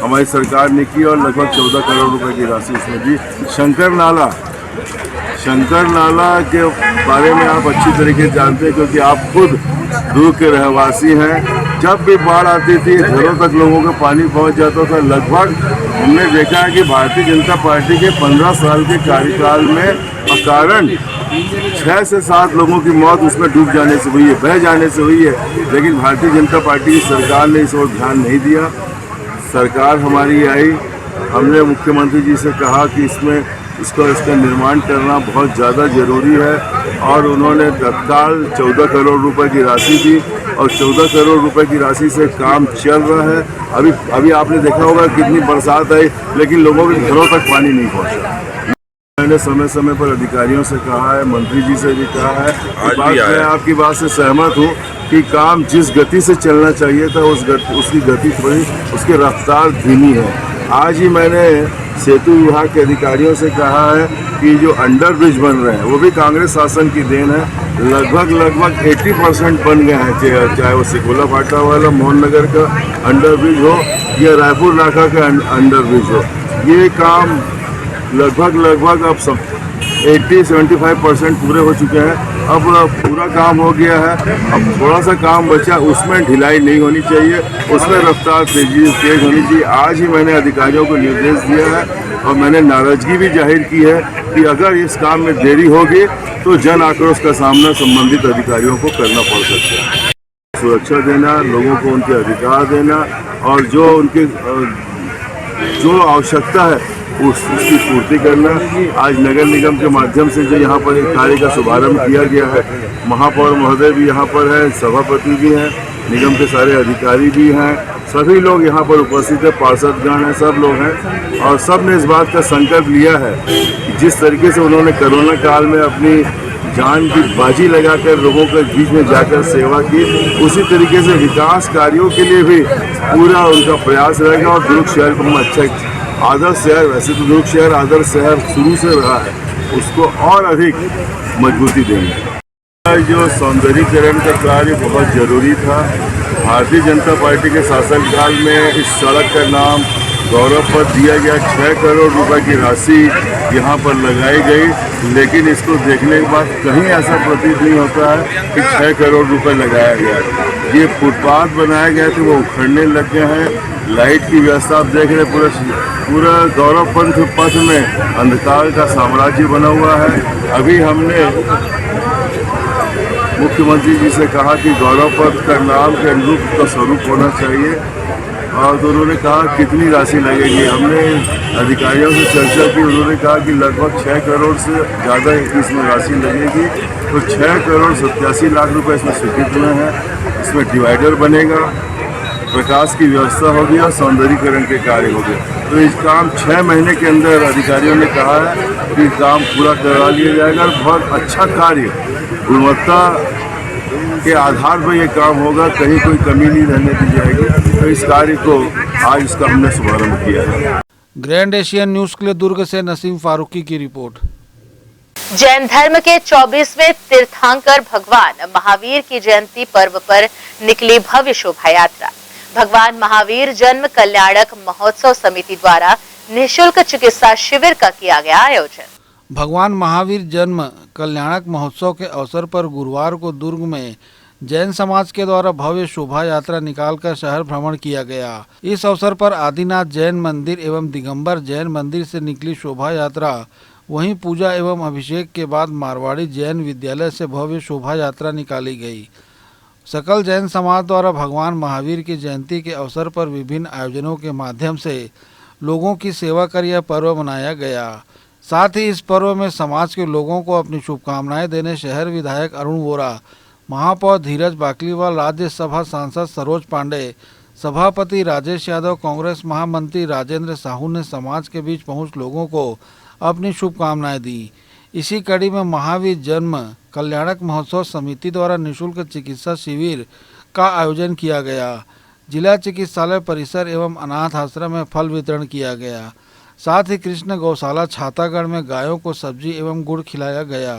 हमारी सरकार ने की और लगभग 14 करोड़ रुपए की राशि उसमें दी। शंकर नाला के बारे में आप अच्छी तरीके से जानते हैं, क्योंकि आप खुद दूर के रहवासी हैं। जब भी बाढ़ आती थी, घरों तक लोगों को पानी पहुंच जाता था। लगभग हमने देखा है कि भारतीय जनता पार्टी के 15 साल के कार्यकाल में अकारण 6 से 7 लोगों की मौत उसमें डूब जाने से हुई है, बह जाने से हुई है। लेकिन भारतीय जनता पार्टी की सरकार ने इस ओर ध्यान नहीं दिया। सरकार हमारी आई, हमने मुख्यमंत्री जी से कहा कि इसका निर्माण करना बहुत ज़्यादा ज़रूरी है, और उन्होंने तत्काल 14 करोड़ रुपए की राशि दी, और 14 करोड़ रुपए की राशि से काम चल रहा है। अभी आपने देखा होगा कितनी बरसात आई, लेकिन लोगों के घरों तक पानी नहीं पहुंचा। मैंने समय समय पर अधिकारियों से कहा है, मंत्री जी से भी कहा है। मैं आपकी बात से सहमत हूँ कि काम जिस गति से चलना चाहिए था उसकी गति थोड़ी, उसकी रफ्तार धीमी है। आज ही मैंने सेतु विभाग के अधिकारियों से कहा है कि जो अंडर ब्रिज बन रहे हैं वो भी कांग्रेस शासन की देन है। लगभग 80% बन गए हैं, चाहे वो सिकोला फाटा वाला मोहन नगर का अंडर ब्रिज हो या रायपुर नाका का अंडर ब्रिज हो। ये काम लगभग अब सब 80-75% पूरे हो चुके हैं। अब पूरा काम हो गया है, अब थोड़ा सा काम बचा, उसमें ढिलाई नहीं होनी चाहिए, उसमें रफ्तार तेज होनी चाहिए। आज ही मैंने अधिकारियों को निर्देश दिया है, और मैंने नाराजगी भी जाहिर की है कि अगर इस काम में देरी होगी तो जन आक्रोश का सामना संबंधित अधिकारियों को करना पड़ सकता है। सुरक्षा देना, लोगों को उनके अधिकार देना, और जो आवश्यकता है उसकी पूर्ति करना। आज नगर निगम के माध्यम से जो यहाँ पर एक कार्य का शुभारंभ किया गया है, महापौर महोदय भी यहाँ पर है, सभापति भी हैं, निगम के सारे अधिकारी भी हैं, सभी लोग यहाँ पर उपस्थित है, पार्षदगण हैं, सब लोग हैं, और सब ने इस बात का संकल्प लिया है कि जिस तरीके से उन्होंने कोरोना काल में अपनी जान की बाजी लगाकर लोगों के बीच में जाकर सेवा की, उसी तरीके से विकास कार्यों के लिए भी पूरा उनका प्रयास रहेगा। और दुर्ग शहर को हम अच्छा आदर्श शहर, वैसे तो दुर्ग शहर आदर्श शहर शुरू से रहा है, उसको और अधिक मजबूती देंगे। जो सौंदर्यीकरण का कार्य बहुत जरूरी था। भारतीय जनता पार्टी के शासनकाल में इस सड़क का नाम गौरव पथ दिया गया। 6 करोड़ रुपए की राशि यहाँ पर लगाई गई, लेकिन इसको देखने के बाद कहीं ऐसा प्रतीत नहीं होता है कि 6 करोड़ रुपए लगाया गया। ये फुटपाथ बनाए गए थे, वो उखड़ने लग गए हैं। लाइट की व्यवस्था आप देख रहे हैं, पूरा गौरव पथ में अंधकार का साम्राज्य बना हुआ है। अभी हमने मुख्यमंत्री जी से कहा कि गौरव पथ का नाम के अनुरूप का स्वरूप होना चाहिए, और तो उन्होंने कहा कितनी राशि लगेगी। हमने अधिकारियों से चर्चा की, उन्होंने कहा कि लगभग 6 करोड़ से ज़्यादा इसमें राशि लगेगी। तो 6 करोड़ 87 लाख रुपए इसमें स्वीकृत हुए हैं। इसमें डिवाइडर बनेगा, प्रकाश की व्यवस्था होगी और सौंदर्यीकरण के कार्य होंगे। तो इस काम 6 महीने के अंदर अधिकारियों ने कहा है कि काम पूरा करा लिया जाएगा। बहुत अच्छा कार्य, गुणवत्ता के आधार पर यह काम होगा, कहीं कोई कमी नहीं रहने दी जाएगी। तो इस कार्य को आज इसका हमने शुभारंभ किया है। ग्रैंड एशियन न्यूज के लिए दुर्ग से नसीम फारूकी की रिपोर्ट। जैन धर्म के 24वें तीर्थंकर भगवान महावीर की जयंती पर्व पर निकली भव्य शोभा यात्रा। भगवान महावीर जन्म कल्याणक महोत्सव समिति द्वारा निःशुल्क चिकित्सा शिविर का किया गया आयोजन। भगवान महावीर जन्म कल्याणक महोत्सव के अवसर पर गुरुवार को दुर्ग में जैन समाज के द्वारा भव्य शोभा यात्रा निकालकर शहर भ्रमण किया गया। इस अवसर पर आदिनाथ जैन मंदिर एवं दिगंबर जैन मंदिर से निकली शोभा यात्रा, वहीं पूजा एवं अभिषेक के बाद मारवाड़ी जैन विद्यालय से भव्य शोभा यात्रा निकाली गई। सकल जैन समाज द्वारा भगवान महावीर की जयंती के अवसर पर विभिन्न आयोजनों के माध्यम से लोगों की सेवा कर यह पर्व मनाया गया। साथ ही इस पर्व में समाज के लोगों को अपनी शुभकामनाएं देने शहर विधायक अरुण वोरा, महापौर धीरज बाकलीवाल, राज्यसभा सांसद सरोज पांडे, सभापति राजेश यादव, कांग्रेस महामंत्री राजेंद्र साहू ने समाज के बीच पहुंच लोगों को अपनी शुभकामनाएं दी। इसी कड़ी में महावीर जन्म कल्याणक महोत्सव समिति द्वारा निःशुल्क चिकित्सा शिविर का आयोजन किया गया। जिला चिकित्सालय परिसर एवं अनाथ आश्रम में फल वितरण किया गया। साथ ही कृष्ण गौशाला छातागढ़ में गायों को सब्जी एवं गुड़ खिलाया गया।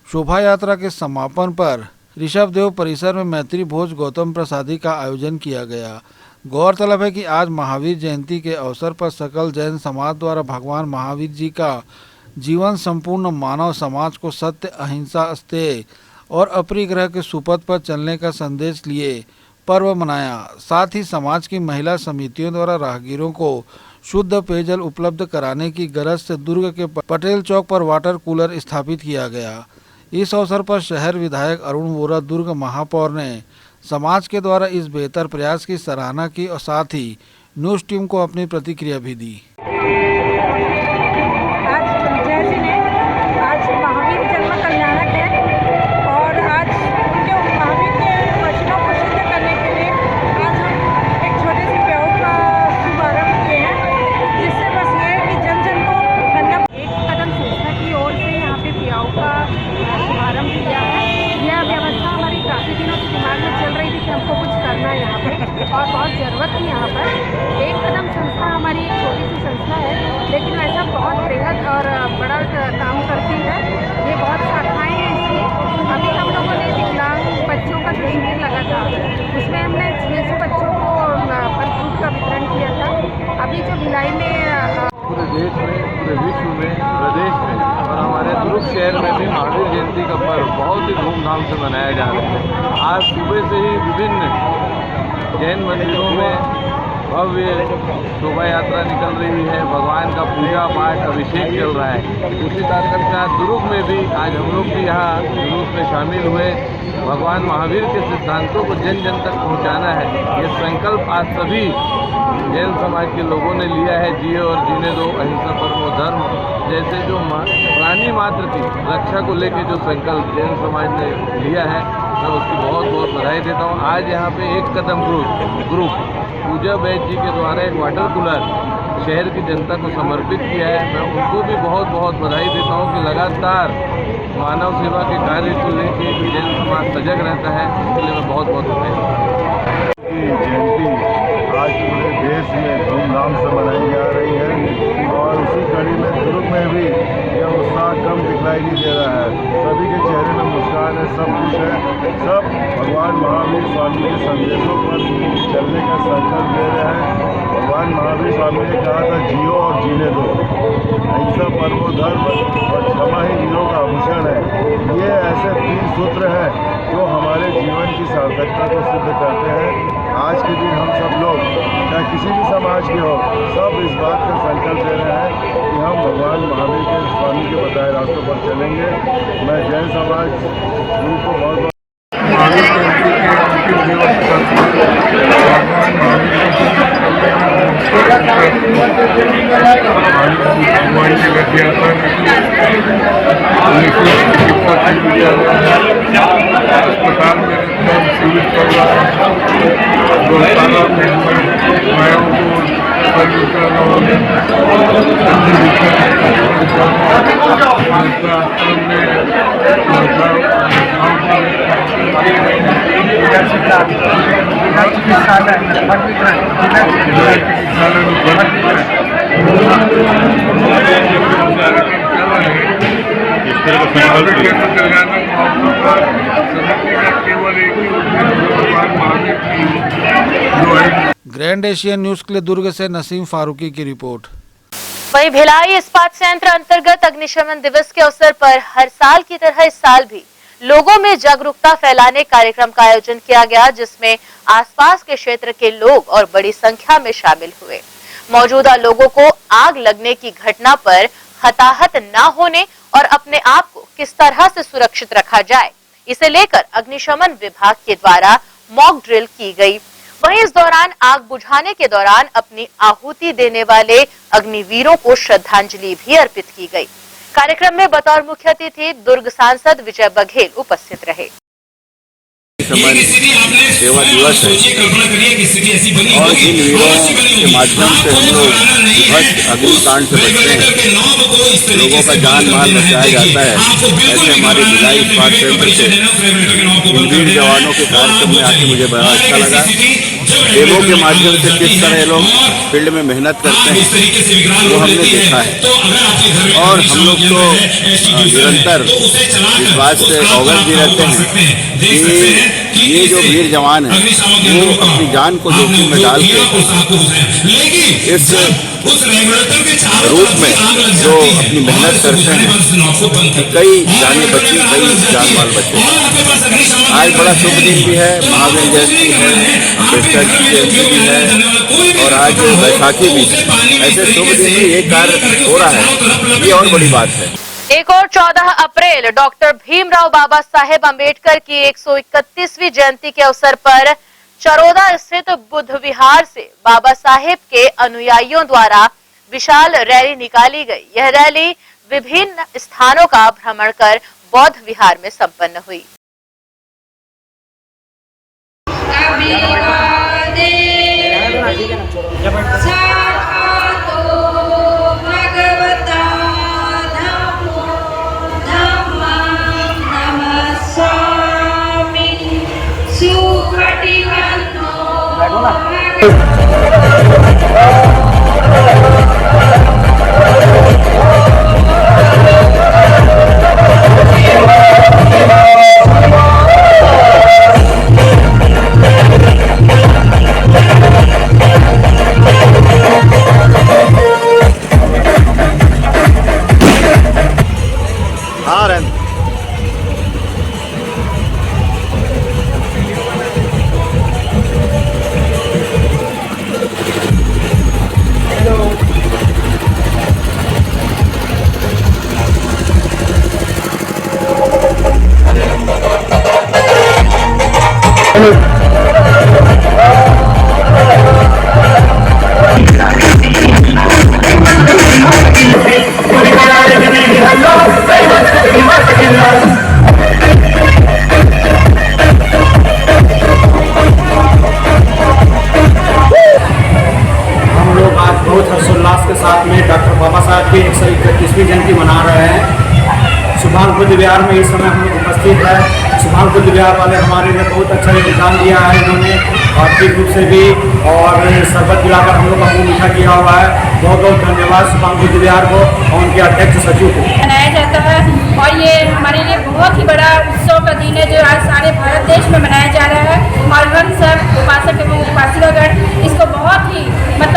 शोभा यात्रा के समापन पर ऋषभदेव परिसर में मैत्री भोज गौतम प्रसादी का आयोजन किया गया। गौरतलब है कि आज महावीर जयंती के अवसर पर सकल जैन समाज द्वारा भगवान महावीर जी का जीवन संपूर्ण मानव समाज को सत्य, अहिंसा, अस्तेय और अपरिग्रह के सुपथ पर चलने का संदेश लिए पर्व मनाया। साथ ही समाज की महिला समितियों द्वारा राहगीरों को शुद्ध पेयजल उपलब्ध कराने की गरज से दुर्ग के पटेल चौक पर वाटर कूलर स्थापित किया गया। इस अवसर पर शहर विधायक अरुण वोरा, दुर्ग महापौर ने समाज के द्वारा इस बेहतर प्रयास की सराहना की और साथ ही न्यूज टीम को अपनी प्रतिक्रिया भी दी। आज महावीर जन्म कल्याणक है और आज उनके महावीर के वचनों को सिद्ध करने के लिए आज हम एक छोटे से प्रयोग का शुभारंभ किए हैं, जिससे बस ये है कि जन जन को गन्ना एक कदम संस्था की ओर से यहाँ पे पियाओ का शुभारंभ किया है। यह व्यवस्था हमारी काफ़ी दिनों से दिमाग में चल रही थी कि हमको कुछ करना है यहाँ पे और बहुत ज़रूरत थी यहाँ पर। एक कदम संस्था हमारी एक छोटी सी संस्था है, लेकिन वैसा बहुत बृहद और बड़ा काम करती है। ये बहुत शाखाएँ हैं इसकी। अभी हम लोगों ने विकलांग बच्चों का शिविर लगा था, उसमें हमने 600 बच्चों को फल फ्रूट का वितरण किया था। अभी जो भिलाई में पूरे देश में, पूरे विश्व में, प्रदेश में और हमारे दुर्ग शहर में भी महावीर जयंती का पर्व बहुत ही धूमधाम से मनाया जा रहा है। आज सुबह से ही विभिन्न जैन मंदिरों में भव्य शोभा यात्रा निकल रही है, भगवान का पूजा पाठ अभिषेक चल रहा है। उसी तरह से आज दुर्ग में भी आज हम लोग भी यहाँ जुलूस में शामिल हुए। भगवान महावीर के सिद्धांतों को जन जन तक पहुँचाना है, ये संकल्प आज सभी जैन समाज के लोगों ने लिया है। जिए और जीने दो, अहिंसा परमो धर्म जैसे जो प्राणी मात्र की रक्षा को लेकर जो संकल्प जैन समाज ने लिया है, मैं उसकी बहुत बहुत बधाई देता हूँ। आज यहाँ पे एक कदम ग्रुप पूजा बैच जी के द्वारा एक वाटर कूलर शहर की जनता को समर्पित किया है। मैं उनको भी बहुत बहुत बधाई देता हूँ कि लगातार मानव सेवा के कार्य को लेकर जैन समाज सजग रहता है, इसके लिए मैं बहुत बहुत बधाई देता हूँ। जयंती आज पूरे देश में धूमधाम से मनाई जा रही है और उसी कड़ी में दुर्ग में भी यह उत्साह कम दिखलाई नहीं दे रहा है। सभी के चेहरे में मुस्कान है, सब कुछ है, सब भगवान महावीर स्वामी के संदेशों पर चलने का संकल्प ले रहे हैं। भगवान महावीर स्वामी ने कहा था जियो और जीने दो, अहिंसा परमो धर्म और क्षमा ही वीरों का आभूषण है। ये ऐसे 3 सूत्र हैं जो हमारे जीवन की सार्थकता को सिद्ध करते हैं। आज के दिन हम सब लोग चाहे किसी भी समाज के हो, सब इस बात का संकल्प ले रहे हैं कि हम भगवान महावीर के स्वामी के बताए रास्तों पर चलेंगे। मैं जैन समाज को बहुत महावीर जयंती के अंतिम दिवस पर भगवान महावीर अस्पताल में शिविर चल रहा है। गौशाला में गायों को ग्रैंड एशियन न्यूज के लिए दुर्ग से नसीम फारूकी की रिपोर्ट। वहीं भिलाई इस्पात संयंत्र अंतर्गत अग्निशमन दिवस के अवसर पर हर साल की तरह इस साल भी लोगों में जागरूकता फैलाने कार्यक्रम का आयोजन किया गया, जिसमें आसपास के क्षेत्र के लोग और बड़ी संख्या में शामिल हुए। मौजूदा लोगों को आग लगने की घटना पर हताहत न होने और अपने आप को किस तरह से सुरक्षित रखा जाए, इसे लेकर अग्निशमन विभाग के द्वारा मॉक ड्रिल की गई। वहीं इस दौरान आग बुझाने के दौरान अपनी आहुति देने वाले अग्निवीरों को श्रद्धांजलि भी अर्पित की गई। कार्यक्रम में बतौर मुख्य अतिथि दुर्ग सांसद विजय बघेल उपस्थित रहे। सेवा दिवस है और जिन वीरों के माध्यम से हम लोग भक्त अग्निकांड से बचते हैं, लोगों का जान माल बचाया जाता है, ऐसे हमारे भिलाई इस्पात संयंत्र से इन वीर जवानों के कार्यक्रम में आके मुझे बड़ा अच्छा लगा डेमो के माध्यम से किस तरह लोग फील्ड में मेहनत करते हैं वो हमने देखा है। और हम लोग तो निरंतर इस बात से अवगत भी रहते हैं कि ये जो वीर जवान है वो अपनी जान को जोखिम में डाल के इस रूप में जो अपनी मेहनत करते हैं, कई जाने बची, कई जान माल बचे। आज बड़ा शुभ दिन भी है, महावीर जयंती है, अम्बेडकर जयंती भी है और आज बैसाखी भी है। ऐसे शुभ दिन में ये कार्य हो रहा है, ये और बड़ी बात है। एक और 14 अप्रैल डॉक्टर भीमराव बाबा साहेब अम्बेडकर की 131वीं जयंती के अवसर पर चरोदा स्थित बुद्ध विहार से बाबा साहेब के अनुयायियों द्वारा विशाल रैली निकाली गई। यह रैली विभिन्न स्थानों का भ्रमण कर बौद्ध विहार में संपन्न हुई। बुद्ध विहार में इस समय हम लोग उपस्थित है। सुभाष बुद्ध विहार वाले हमारे लिए बहुत अच्छा योगदान दिया है इन्होंने, आर्थिक रूप से भी और शरबत पिलाकर हम लोग का मुँह मीठा किया हुआ है। बहुत बहुत धन्यवाद सुभाष बुद्ध विहार को और उनके अध्यक्ष सचिव को। मनाया जाता है और ये हमारे लिए बहुत ही बड़ा उत्सव का दिन है जो आज सारे भारत देश में मनाया जा रहा है। और हम सब उपासक एवं उपासिकागण इसको बहुत ही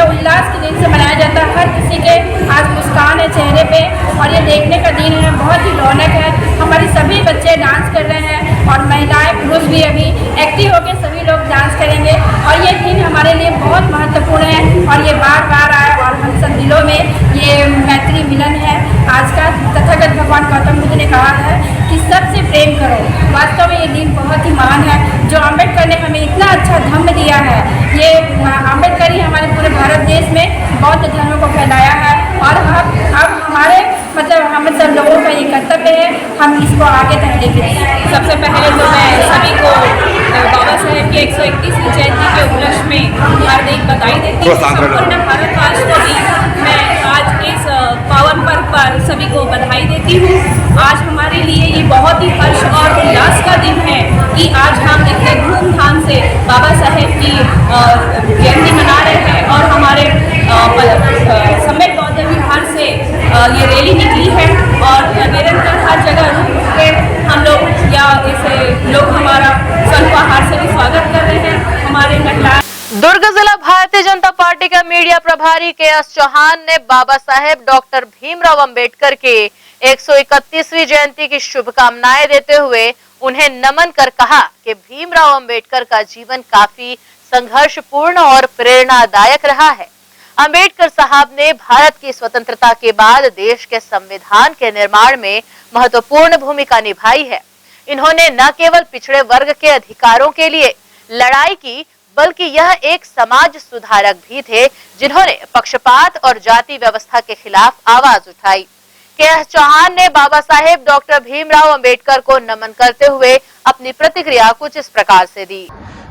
उल्लास के दिन से मनाया जाता है। हर किसी के आज मुस्कान है चेहरे पे और ये देखने का दिन है, बहुत ही रौनक है। हमारे सभी बच्चे डांस कर रहे हैं और महिलाएं पुरुष भी अभी एक्टिव होकर सभी लोग डांस करेंगे और ये दिन हमारे लिए बहुत महत्वपूर्ण है और ये बार बार आए और हम सब दिलों में ये मैत्री मिलन है। आज का तथागत भगवान गौतम बुद्ध ने कहा है कि सबसे प्रेम करो। वास्तव में ये दिन बहुत ही महान है जो अम्बेडकर ने हमें इतना अच्छा धम्म दिया है। ये अम्बेडकर ही हमारे पूरे भारत देश में बौद्ध धर्म को फैलाया है और अब हमारे हम सब लोगों का ये कर्तव्य है हम इसको आगे तक लेके जाएं। सबसे पहले तो मैं सभी को बाबा साहेब की 131वीं जयंती के उपलक्ष्य में हार्दिक बधाई देती हूँ। संपूर्ण भारतवास को भी मैं आज इस पावन पर्व पर सभी को बधाई देती हूँ। आज हमारे लिए ये बहुत ही हर्ष और उल्लास का दिन है कि आज हम इतने धूमधाम से बाबा साहेब की जयंती मना रहे हैं और हमारे सम्मेत बौद्ध विहार से ये रैली निकली है और निरंतर हर जगह रुक के हम लोग या इसे लोग हमारा संघवाहार से भी स्वागत कर रहे हैं। हमारे दुर्ग जिला भारतीय जनता पार्टी का मीडिया प्रभारी के.एस. चौहान ने बाबा साहेब डॉक्टर भीमराव अंबेडकर के 131वीं जयंती की शुभकामनाएं देते हुए उन्हें नमन कर कहा कि भीमराव अंबेडकर का जीवन काफी संघर्षपूर्ण और प्रेरणादायक रहा है। अंबेडकर साहब ने भारत की स्वतंत्रता के बाद देश के संविधान के निर्माण में महत्वपूर्ण भूमिका निभाई है। इन्होंने न केवल पिछड़े वर्ग के अधिकारों के लिए लड़ाई की बल्कि यह एक समाज सुधारक भी थे जिन्होंने पक्षपात और जाति व्यवस्था के खिलाफ आवाज उठाई। के.एस. चौहान ने बाबा साहेब डॉक्टर भीमराव अंबेडकर को नमन करते हुए अपनी प्रतिक्रिया कुछ इस प्रकार से दी।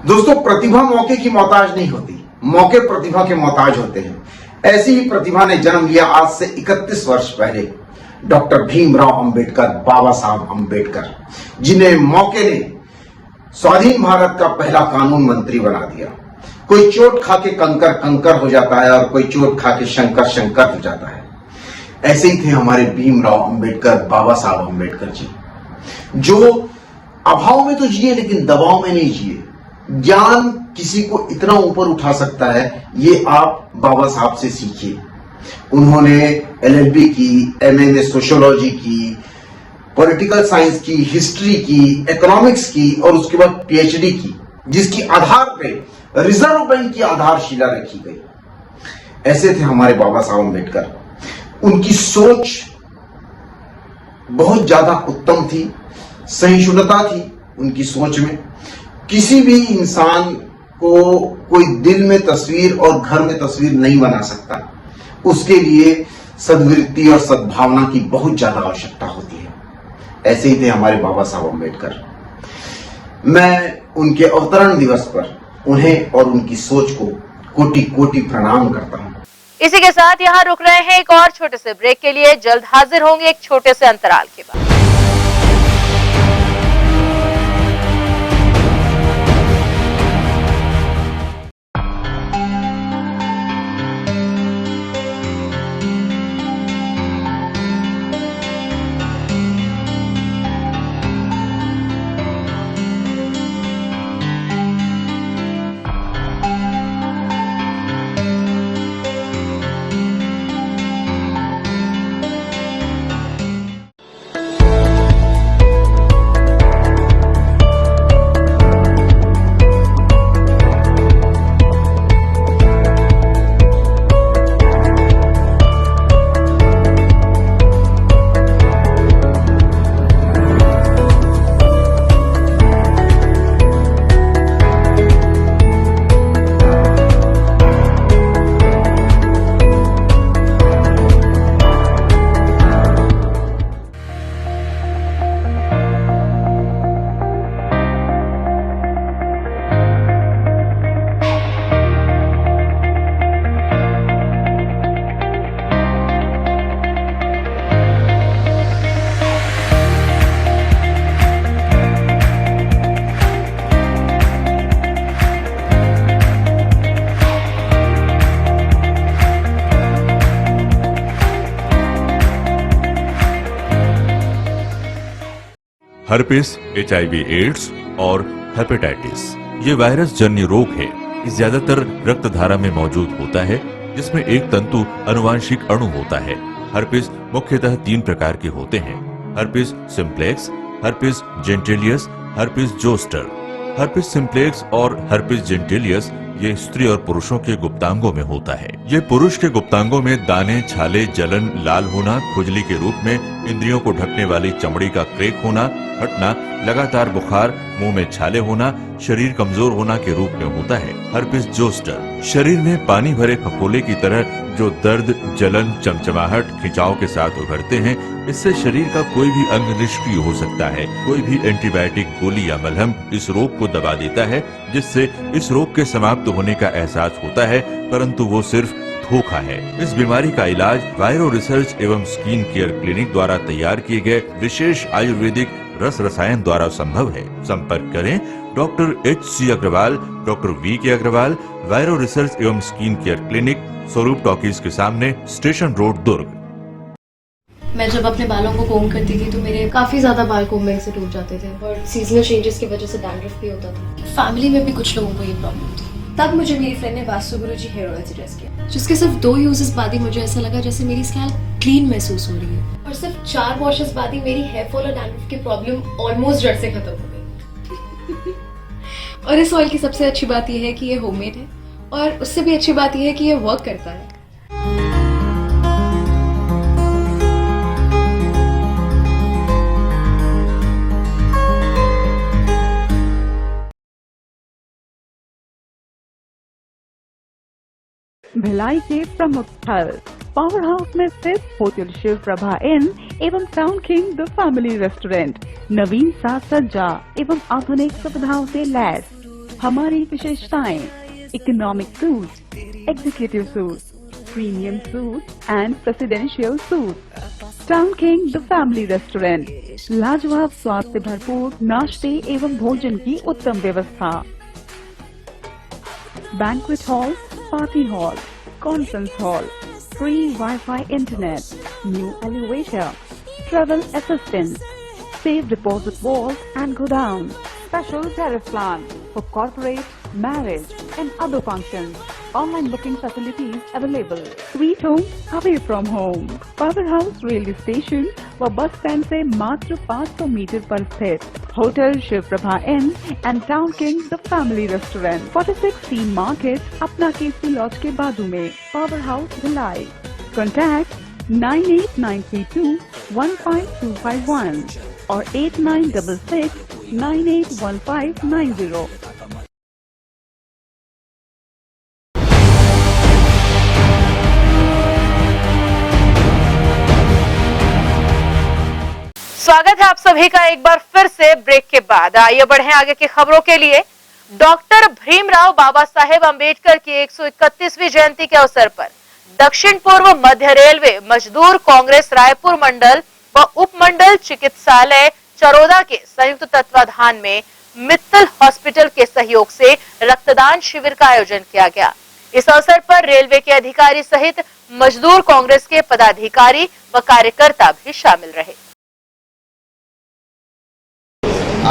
दोस्तों, प्रतिभा मौके की मोहताज नहीं होती, मौके प्रतिभा के मोहताज होते हैं। ऐसी ही प्रतिभा ने जन्म लिया आज से 31 वर्ष पहले डॉक्टर भीमराव अंबेडकर, बाबा साहब अंबेडकर, जिन्हें मौके ने स्वाधीन भारत का पहला कानून मंत्री बना दिया। कोई चोट खा के कंकर कंकर हो जाता है और कोई चोट खा के शंकर शंकर हो जाता है। ऐसे ही थे हमारे भीमराव अंबेडकर, बाबा साहब अंबेडकर जी, जो अभाव में तो जिए लेकिन दबाव में नहीं जिए। ज्ञान किसी को इतना ऊपर उठा सकता है, ये आप बाबा साहब से सीखिए। उन्होंने LLB की, MA में सोशियोलॉजी की, पॉलिटिकल साइंस की, हिस्ट्री की, इकोनॉमिक्स की और उसके बाद PhD की, जिसकी आधार पे रिजर्व बैंक की आधारशिला रखी गई। ऐसे थे हमारे बाबा साहब अंबेडकर। उनकी सोच बहुत ज्यादा उत्तम थी, सहिष्णुता थी उनकी सोच में। किसी भी इंसान को कोई दिल में तस्वीर और घर में तस्वीर नहीं बना सकता, उसके लिए सद्वृत्ति और सद्भावना की बहुत ज्यादा आवश्यकता होती है। ऐसे ही थे हमारे बाबा साहब अंबेडकर। मैं उनके अवतरण दिवस पर उन्हें और उनकी सोच को कोटि कोटि प्रणाम करता हूं। इसी के साथ यहाँ रुक रहे हैं एक और छोटे से ब्रेक के लिए। जल्द हाजिर होंगे एक छोटे से अंतराल के बाद। हर्पिस, HIV एड्स और हेपेटाइटिस ये वायरस जन्य रोग है। ये ज्यादातर रक्त धारा में मौजूद होता है, जिसमें एक तंतु अनुवांशिक अणु होता है। हर्पिस मुख्यतः 3 प्रकार के होते हैं: herpes simplex, herpes genitalis, herpes zoster. Herpes simplex और हर्पिस जेंटिलियस ये स्त्री और पुरुषों के गुप्तांगों में होता है। ये पुरुष के गुप्तांगों में दाने, छाले, जलन, लाल होना, खुजली के रूप में, इंद्रियों को ढकने वाली चमड़ी का क्रेक होना, फटना, लगातार बुखार, मुंह में छाले होना, शरीर कमजोर होना के रूप में होता है। हर्पिस जोस्टर शरीर में पानी भरे फफोले की तरह जो दर्द, जलन, चमचमाहट, खिंचाव के साथ उभरते हैं, इससे शरीर का कोई भी अंग निष्क्रिय हो सकता है। कोई भी एंटीबायोटिक गोली या मलहम इस रोग को दबा देता है, जिससे इस रोग के समाप्त होने का एहसास होता है, परंतु वो सिर्फ धोखा है। इस बीमारी का इलाज वायरो रिसर्च एवं स्किन केयर क्लिनिक द्वारा तैयार किए गए विशेष आयुर्वेदिक रस रसायन द्वारा संभव है। संपर्क करें doctor HC Agarwal, doctor VK Agarwal, viro research एवं skin care clinic, Swaroop talkies के सामने, स्टेशन रोड, दुर्ग। मैं जब अपने बालों को कोम करती थी तो मेरे काफी ज्यादा बाल कोम्बिंग से टूट जाते थे और सीजनल चेंजेस की वजह से डैंड्रफ भी होता था। फैमिली में भी कुछ लोगों को ये प्रॉब्लम थी। तब मुझे मेरी फ्रेंड ने वास्तु गुरुजी हेयर ऑयल सजेस्ट किया, जिसके सिर्फ 2 यूजेस बाद ही मुझे ऐसा लगा जैसे मेरी स्कैल्प क्लीन महसूस हो रही है, और सिर्फ 4 वॉशेस बाद ही मेरी हेयर फॉल और डैंड्रफ की प्रॉब्लम ऑलमोस्ट जड़ से खत्म हो गई। और इस ऑयल की सबसे अच्छी बात यह है कि ये होममेड है, और उससे भी अच्छी बात यह है कि ये वर्क करता है। भिलाई के प्रमुख स्थल पावर हाउस में स्थित होटल शिव प्रभा इन एवं town king the family restaurant नवीन साज सज्जा एवं आधुनिक सुविधाओं से लैस। हमारी विशेषताएं: economic suite, executive suite, premium suite and presidential suite. Town king the family restaurant, लाजवाब स्वाद से भरपूर नाश्ते एवं भोजन की उत्तम व्यवस्था। banquet hall, party hall, conference hall, free Wi-Fi internet, new elevator, travel assistance, safe deposit vault and godown, special tariff plan for corporate, marriage and other functions. Online booking facilities available. Sweet home away from home. Power House railway station व bus stand से मात्र 500 metre पर स्थित hotel Shiv Prabha inn and town king the family restaurant 46 C market अपना KC laws के बाजू में power house Bhilai. Contact 98932 15251 और 8966 981590। स्वागत है आप सभी का एक बार फिर से ब्रेक के बाद। आइए बढ़ें आगे की खबरों के लिए। डॉक्टर भीमराव बाबा साहेब अम्बेडकर की 131वीं जयंती के अवसर पर दक्षिण पूर्व मध्य रेलवे मजदूर कांग्रेस रायपुर मंडल व उपमंडल चिकित्सालय चरोदा के संयुक्त तत्वाधान में मित्तल हॉस्पिटल के सहयोग से रक्तदान शिविर का आयोजन किया गया। इस अवसर पर रेलवे के अधिकारी सहित मजदूर कांग्रेस के पदाधिकारी व कार्यकर्ता भी शामिल रहे।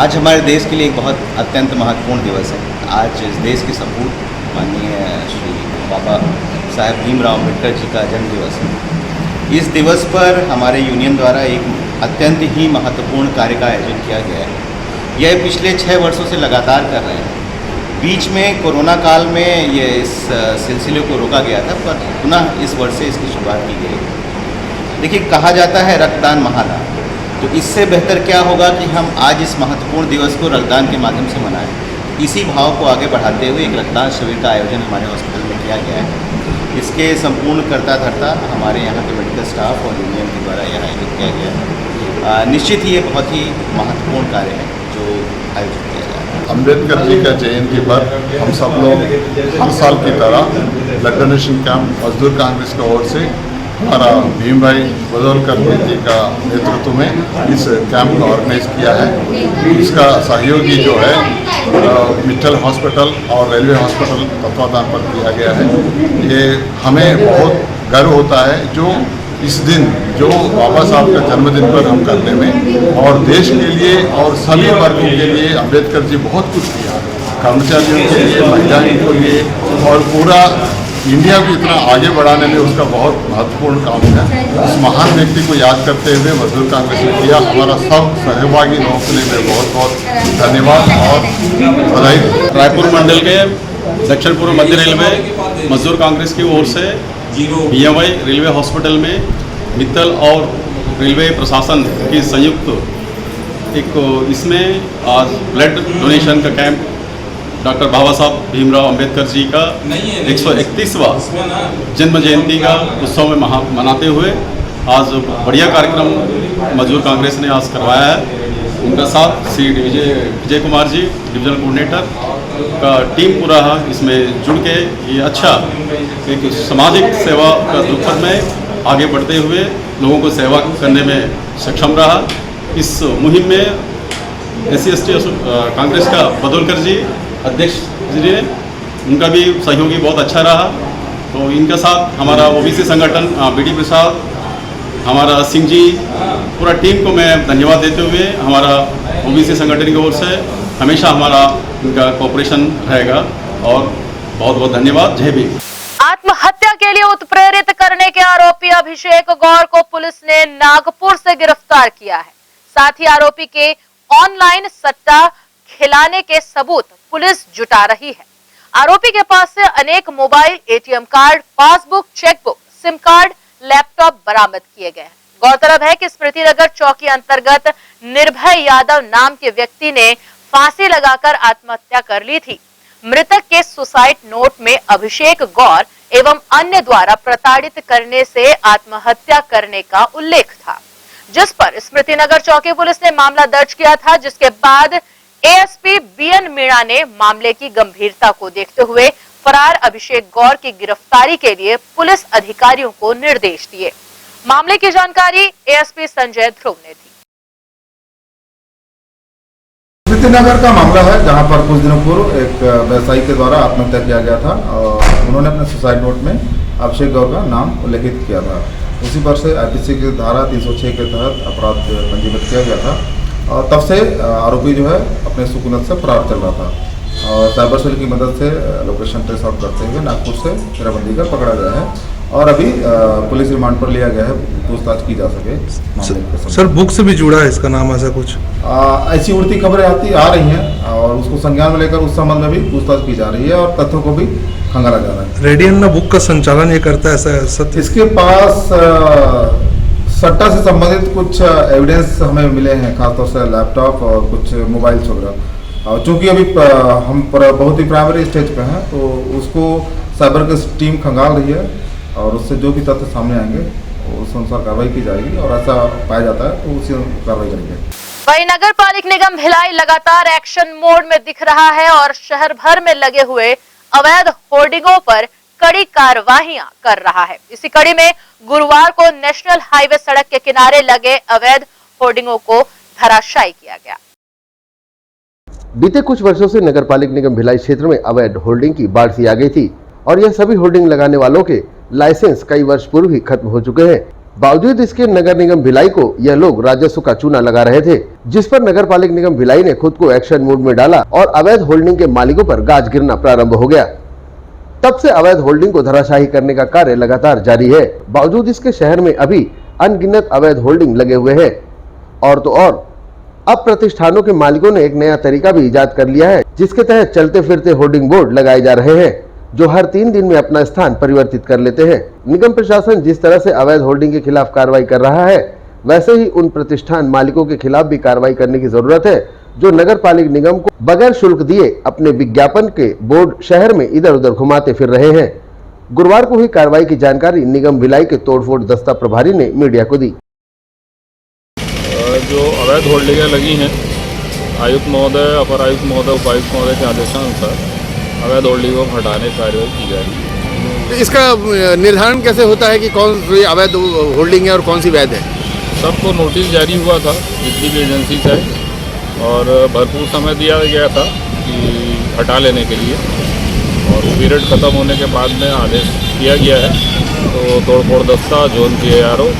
आज हमारे देश के लिए एक बहुत अत्यंत महत्वपूर्ण दिवस है। आज इस देश के सपूत माननीय श्री बाबा साहेब भीमराव अम्बेडकर जी का जन्म दिवस है। इस दिवस पर हमारे यूनियन द्वारा एक अत्यंत ही महत्वपूर्ण कार्य का आयोजन किया गया है। यह पिछले 6 वर्षों से लगातार कर रहे हैं। बीच में कोरोना काल में ये इस सिलसिले को रोका गया था, पर पुनः इस वर्ष से इसकी शुरुआत की गई। देखिए, कहा जाता है रक्तदान महादान, तो इससे बेहतर क्या होगा कि हम आज इस महत्वपूर्ण दिवस को रक्तदान के माध्यम से मनाएं। इसी भाव को आगे बढ़ाते हुए एक रक्तदान शिविर का आयोजन हमारे हॉस्पिटल में किया गया है। इसके संपूर्ण कर्ता धर्ता हमारे यहाँ के मेडिकल स्टाफ और यूनियन के द्वारा यह आयोजित किया गया है। निश्चित ही ये बहुत ही महत्वपूर्ण कार्य है जो आयोजित किया गया है। अम्बेडकर जी का जयंती पर हम सब लोग हर साल की तरह ब्लड डोनेशन कैंप मजदूर कांग्रेस की ओर से हमारा भीम भाई बदौलकर जी का नेतृत्व में इस कैंप को ऑर्गेनाइज किया है। इसका सहयोगी जो है मित्तल हॉस्पिटल और रेलवे हॉस्पिटल तत्वाधान पर किया गया है। ये हमें बहुत गर्व होता है जो इस दिन जो बाबा साहब का जन्मदिन पर हम करने में, और देश के लिए और सभी वर्गों के लिए अम्बेडकर जी बहुत कुछ किया, कर्मचारियों के लिए, महिलाओं के लिए और पूरा इंडिया को इतना आगे बढ़ाने में उसका बहुत महत्वपूर्ण काम है। उस महान व्यक्ति को याद करते हुए मजदूर कांग्रेस ने किया। हमारा सब सहभागी लोगों के लिए मैं बहुत बहुत धन्यवाद और बधाई। रायपुर मंडल के दक्षिण पूर्व मध्य रेलवे मजदूर कांग्रेस की ओर से BMI रेलवे हॉस्पिटल में मित्तल और रेलवे प्रशासन की संयुक्त इसमें आज ब्लड डोनेशन का कैंप डॉक्टर बाबा साहब भीमराव अम्बेडकर जी का 131वां जन्म जयंती का उत्सव में मनाते हुए आज बढ़िया कार्यक्रम मजदूर कांग्रेस ने आज करवाया है। उनका साथ श्री विजय कुमार जी डिवीजनल कोऑर्डिनेटर का टीम पूरा इसमें जुड़ के ये अच्छा एक सामाजिक सेवा का दुखद में आगे बढ़ते हुए लोगों को सेवा करने में सक्षम रहा। इस मुहिम में SC/ST कांग्रेस का बदौलकर जी अध्यक्ष जी ने उनका भी सहयोगी बहुत अच्छा रहा। तो इनके साथ हमारा OBC संगठन BD प्रसाद, हमारा सिंह जी, पूरा टीम को मैं धन्यवाद देते हुए हमारा OBC संगठन की ओर से हमेशा हमारा इनका कोऑपरेशन रहेगा और बहुत बहुत धन्यवाद। जय भीम। आत्महत्या के लिए उत्प्रेरित करने के आरोपी अभिषेक गौर को पुलिस ने नागपुर से गिरफ्तार किया है। साथ ही आरोपी के ऑनलाइन सट्टा खिलाने के सबूत पुलिस जुटा रही है। आरोपी के पास से अनेक mobile, ATM card, passbook, chequebook, SIM card, laptop बरामद किए गए हैं। गौरतलब है कि स्मृतिनगर चौकी अंतर्गत निर्भय यादव नाम के व्यक्ति ने फांसी लगाकर आत्महत्या कर ली थी। मृतक के सुसाइड नोट में अभिषेक गौर एवं अन्य द्वारा प्रताड़ित करने से आत्महत्या करने का उल्लेख था, जिस पर स्मृतिनगर चौकी पुलिस ने मामला दर्ज किया था। जिसके बाद ASP BN मीणा ने मामले की गंभीरता को देखते हुए फरार अभिषेक गौर की गिरफ्तारी के लिए पुलिस अधिकारियों को निर्देश दिए। मामले की जानकारी ASP संजय ध्रुव ने दी। कीर्तिनगर का मामला है, जहां पर कुछ दिनों पूर्व एक व्यवसायी के द्वारा आत्महत्या किया गया था और उन्होंने अपने सुसाइड नोट में अभिषेक गौर का नाम उल्लेखित किया था। उसी पर से आईपीसी की धारा 306 के तहत अपराध पंजीबद्ध किया गया था और तब से आरोपी जो है अपने सुकूनत से फरार चल रहा था और साइबर सेल की मदद से लोकेशन ट्रेस आउट करते हुए नागपुर से घेराबंदी कर पकड़ा गया है और अभी पुलिस रिमांड पर लिया गया है, पूछताछ की जा सके। सर बुक से भी जुड़ा है इसका नाम, ऐसा कुछ ऐसी उड़ती खबरें आ रही हैं और उसको संज्ञान में लेकर उस संबंध में भी पूछताछ की जा रही है और तथ्यों को भी खंगाला जा रहा है। रेडियन बुक का संचालन ये करता है, ऐसा सत्य? इसके पास सट्टा से संबंधित कुछ एविडेंस हमें मिले हैं, खासतौर से लैपटॉप और कुछ मोबाइल्स वगैरह। और चूंकि अभी हम बहुत ही प्राइमरी स्टेज पे हैं तो उसको साइबर की टीम खंगाल रही है और उससे जो भी तथ्य सामने आएंगे उस अनुसार कार्रवाई की जाएगी और ऐसा पाया जाता है तो उसी कार्रवाई करेंगे। वहीं नगर पालिक निगम भिलाई लगातार एक्शन मोड में दिख रहा है और शहर भर में लगे हुए अवैध होर्डिंगों पर कड़ी कार्रवाइयां कर रहा है। इसी कड़ी में गुरुवार को नेशनल हाईवे सड़क के किनारे लगे अवैध होर्डिंगों को धराशायी किया गया। बीते कुछ वर्षों से नगर पालिक निगम भिलाई क्षेत्र में अवैध होर्डिंग की बाढ़ सी आ गई थी और यह सभी होर्डिंग लगाने वालों के लाइसेंस कई वर्ष पूर्व ही खत्म हो चुके हैं। बावजूद इसके नगर निगम भिलाई को यह लोग राजस्व का चूना लगा रहे थे, जिस पर नगर पालिक निगम भिलाई ने खुद को एक्शन मोड में डाला और अवैध होल्डिंग के मालिकों पर गाज गिरना प्रारंभ हो गया। तब से अवैध होल्डिंग को धराशायी करने का कार्य लगातार जारी है। बावजूद इसके शहर में अभी अनगिनत अवैध होल्डिंग लगे हुए हैं और तो और अब प्रतिष्ठानों के मालिकों ने एक नया तरीका भी इजाद कर लिया है, जिसके तहत चलते फिरते होर्डिंग बोर्ड लगाए जा रहे हैं जो हर 3 दिन में अपना स्थान परिवर्तित कर लेते हैं। निगम प्रशासन जिस तरह से अवैध होर्डिंग के खिलाफ कार्रवाई कर रहा है, वैसे ही उन प्रतिष्ठान मालिकों के खिलाफ भी कार्रवाई करने की जरूरत है जो नगर पालिक निगम को बगैर शुल्क दिए अपने विज्ञापन के बोर्ड शहर में इधर उधर घुमाते फिर रहे हैं। गुरुवार को हुई कार्रवाई की जानकारी निगम भिलाई के तोड़फोड़ दस्ता प्रभारी ने मीडिया को दी। जो अवैध होल्डिंगें लगी हैं, आयुक्त महोदय, अपर आयुक्त महोदय, उपायुक्त महोदय के आदेशानुसार अवैध होल्डिंग को हटाने की कार्रवाई की जा रही है। इसका निर्धारण कैसे होता है कि कौन सी अवैध होल्डिंग है और कौन सी वैध है? सबको नोटिस जारी हुआ था जितनी भी एजेंसी है और भरपूर समय दिया गया था कि हटा लेने के लिए और पीरियड ख़त्म होने के बाद में आदेश किया गया है। तो तोड़फोड़ दस्ता जोन के ARO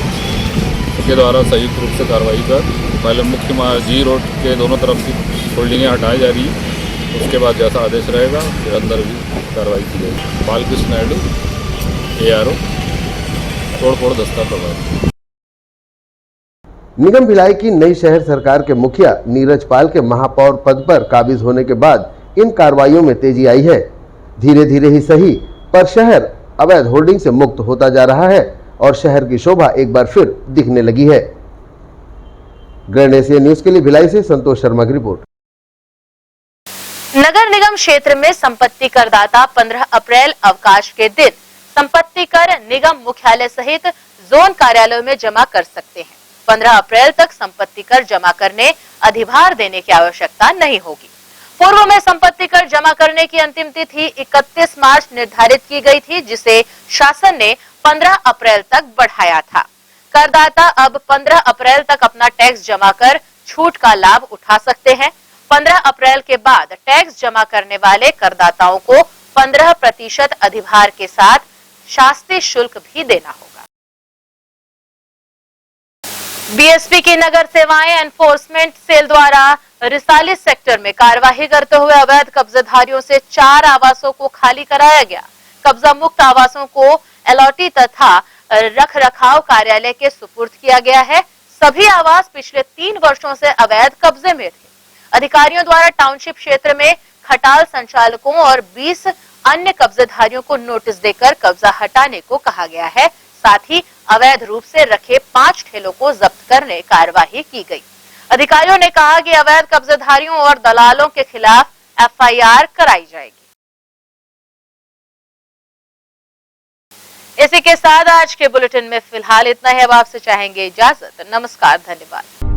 के द्वारा संयुक्त रूप से कार्रवाई कर पहले मुख्य जी रोड के दोनों तरफ की होल्डिंगें हटाई जा रही है, उसके बाद जैसा आदेश रहेगा फिर अंदर भी कार्रवाई की जाएगी। बालकृष्ण नायडू ARO तोड़फोड़ दस्ता प्रभारी। निगम भिलाई की नई शहर सरकार के मुखिया नीरज पाल के महापौर पद पर काबिज होने के बाद इन कार्रवाइयों में तेजी आई है। धीरे धीरे ही सही पर शहर अवैध होर्डिंग से मुक्त होता जा रहा है और शहर की शोभा एक बार फिर दिखने लगी है। ग्रैंड एशिया न्यूज के लिए भिलाई से संतोष शर्मा की रिपोर्ट। नगर निगम क्षेत्र में संपत्ति करदाता 15 अप्रैल अवकाश के दिन संपत्ति कर निगम मुख्यालय सहित जोन कार्यालयों में जमा कर सकते हैं। 15 अप्रैल तक संपत्ति कर जमा करने अधिभार देने की आवश्यकता नहीं होगी। पूर्व में संपत्ति कर जमा करने की अंतिम तिथि 31 मार्च निर्धारित की गई थी, जिसे शासन ने 15 अप्रैल तक बढ़ाया था। करदाता अब 15 अप्रैल तक अपना टैक्स जमा कर छूट का लाभ उठा सकते हैं। 15 अप्रैल के बाद टैक्स जमा करने वाले करदाताओं को 15% अधिभार के साथ शास्ती शुल्क भी देना होगा। बीएसपी की नगर सेवाएं एनफोर्समेंट सेल द्वारा रिसाली सेक्टर में कार्यवाही करते हुए अवैध कब्जेधारियों से 4 आवासों को खाली कराया गया। कब्जा मुक्त आवासों को एलओटी तथा रख रखाव कार्यालय के सुपुर्द किया गया है। सभी आवास पिछले 3 वर्षों से अवैध कब्जे में थे। अधिकारियों द्वारा टाउनशिप क्षेत्र में खटाल संचालकों और 20 अन्य कब्जेधारियों को नोटिस देकर कब्जा हटाने को कहा गया है। साथ ही अवैध रूप से रखे 5 ठेलों को जब्त करने कार्रवाई की गई। अधिकारियों ने कहा कि अवैध कब्जेधारियों और दलालों के खिलाफ FIR कराई जाएगी। इसी के साथ आज के बुलेटिन में फिलहाल इतना ही। अब आपसे चाहेंगे इजाजत। नमस्कार, धन्यवाद।